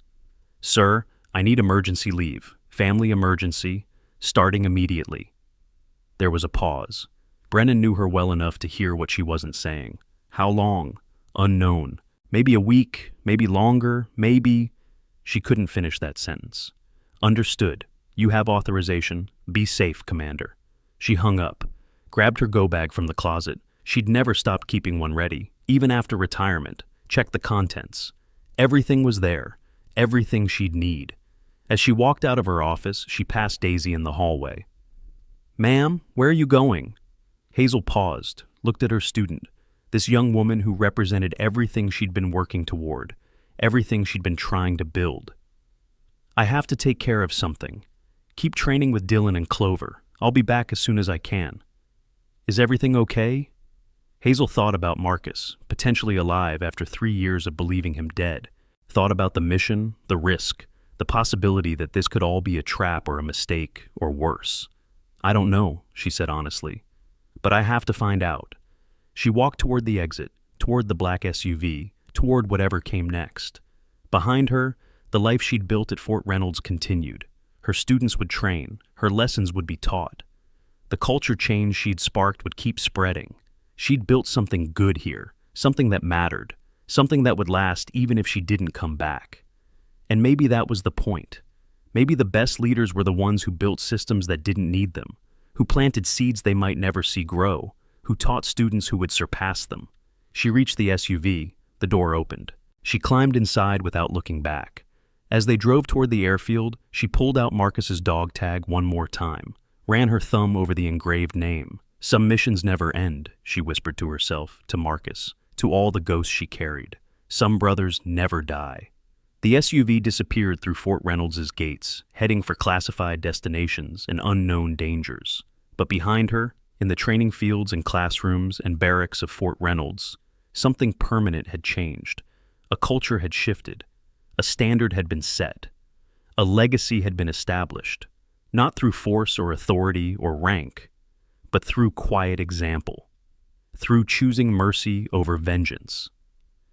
"Sir, I need emergency leave. Family emergency. Starting immediately." There was a pause. Brennan knew her well enough to hear what she wasn't saying. How long? Unknown. Maybe a week, maybe longer, maybe... She couldn't finish that sentence. "Understood. You have authorization. Be safe, Commander." She hung up, grabbed her go-bag from the closet. She'd never stopped keeping one ready, even after retirement. Checked the contents. Everything was there. Everything she'd need. As she walked out of her office, she passed Daisy in the hallway. "Ma'am, where are you going?" Hazel paused, looked at her student, this young woman who represented everything she'd been working toward, everything she'd been trying to build. "I have to take care of something. Keep training with Dylan and Clover. I'll be back as soon as I can." "Is everything okay?" Hazel thought about Marcus, potentially alive after 3 years of believing him dead. Thought about the mission, the risk, the possibility that this could all be a trap or a mistake, or worse. "I don't know," she said honestly. "But I have to find out." She walked toward the exit, toward the black SUV, toward whatever came next. Behind her, the life she'd built at Fort Reynolds continued. Her students would train, her lessons would be taught. The culture change she'd sparked would keep spreading. She'd built something good here, something that mattered, something that would last even if she didn't come back. And maybe that was the point. Maybe the best leaders were the ones who built systems that didn't need them, who planted seeds they might never see grow, who taught students who would surpass them. She reached the SUV, the door opened. She climbed inside without looking back. As they drove toward the airfield, she pulled out Marcus's dog tag one more time, ran her thumb over the engraved name. "Some missions never end," she whispered to herself, to Marcus, to all the ghosts she carried. Some brothers never die. The SUV disappeared through Fort Reynolds's gates, heading for classified destinations and unknown dangers. But behind her, in the training fields and classrooms and barracks of Fort Reynolds, something permanent had changed. A culture had shifted. A standard had been set. A legacy had been established, not through force or authority or rank, but through quiet example, through choosing mercy over vengeance,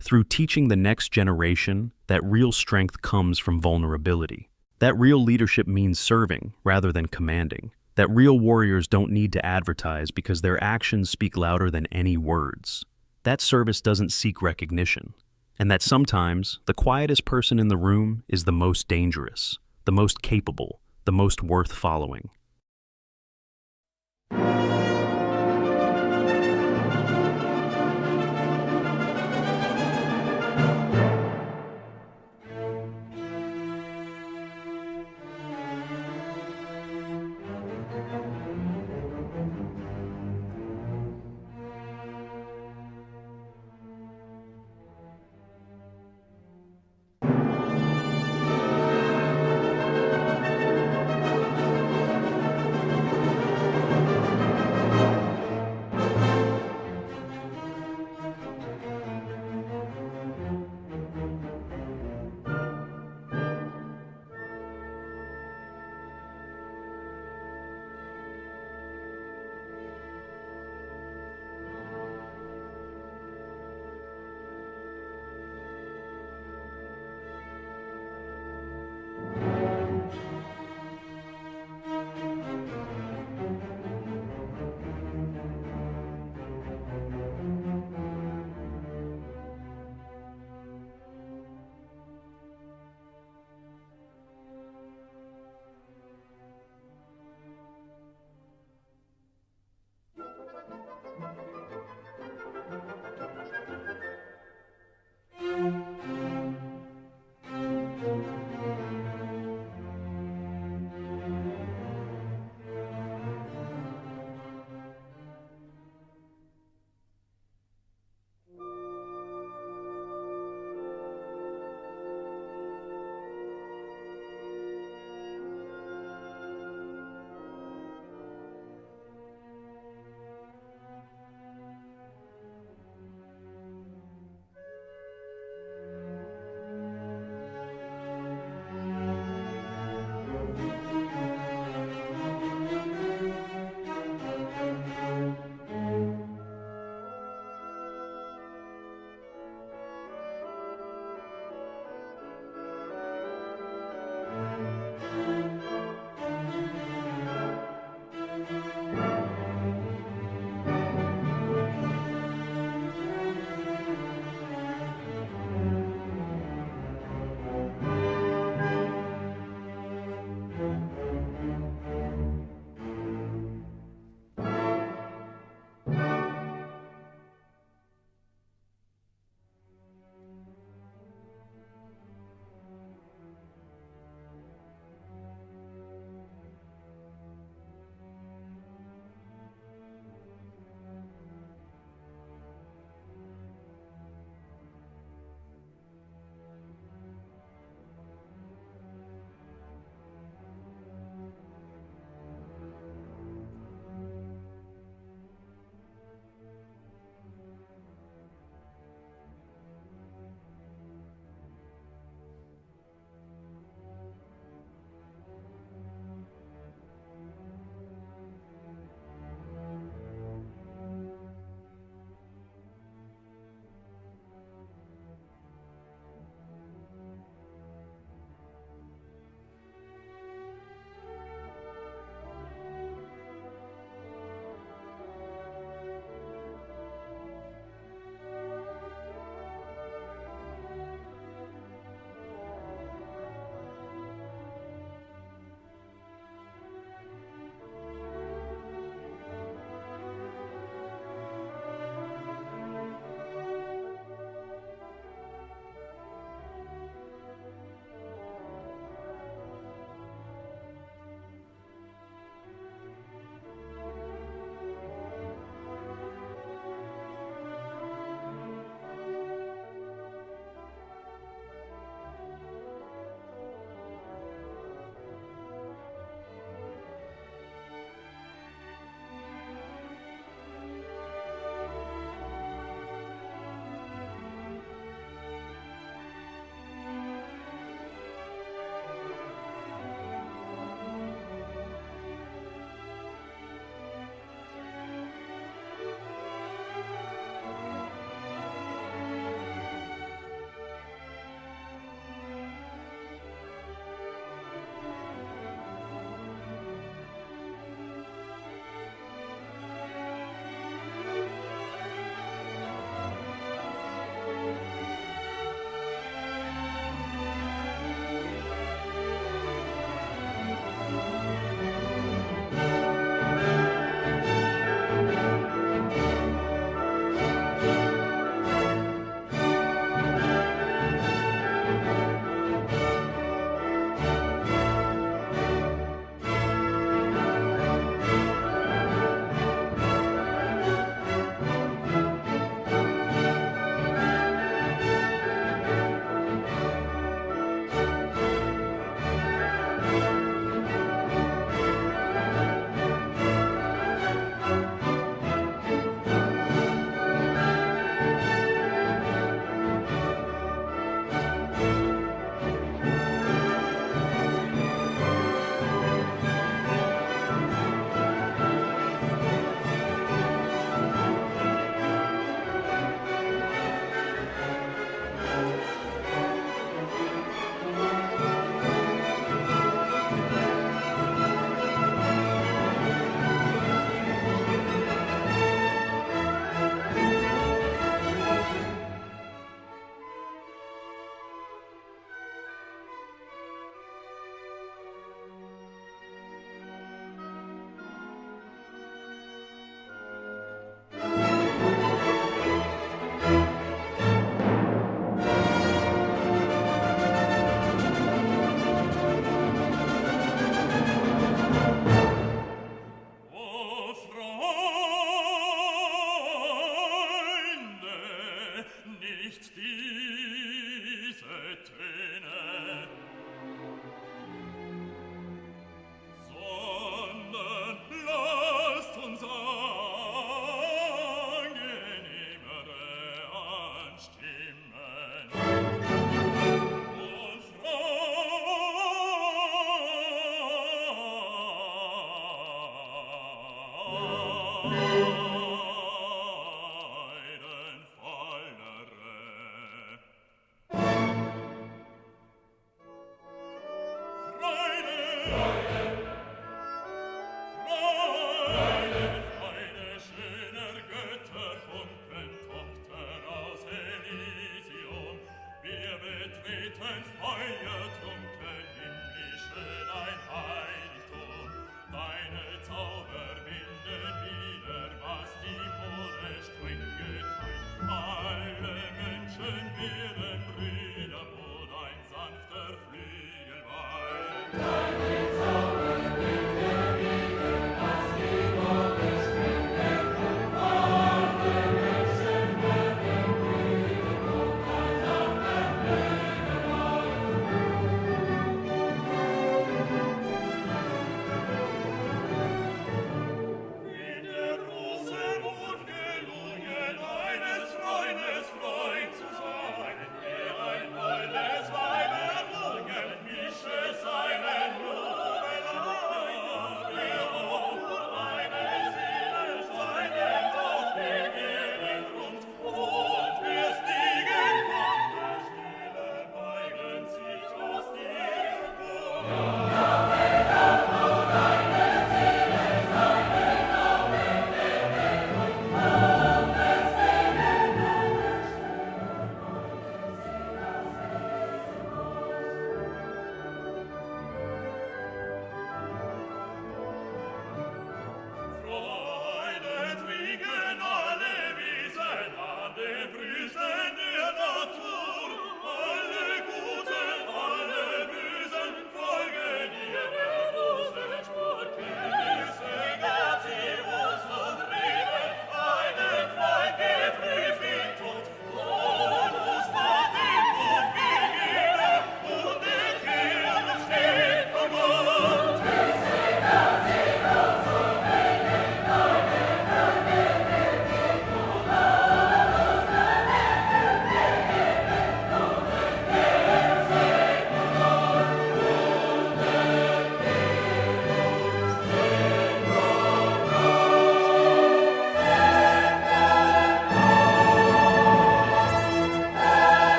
through teaching the next generation that real strength comes from vulnerability, that real leadership means serving rather than commanding, that real warriors don't need to advertise because their actions speak louder than any words, that service doesn't seek recognition, and that sometimes the quietest person in the room is the most dangerous, the most capable, the most worth following.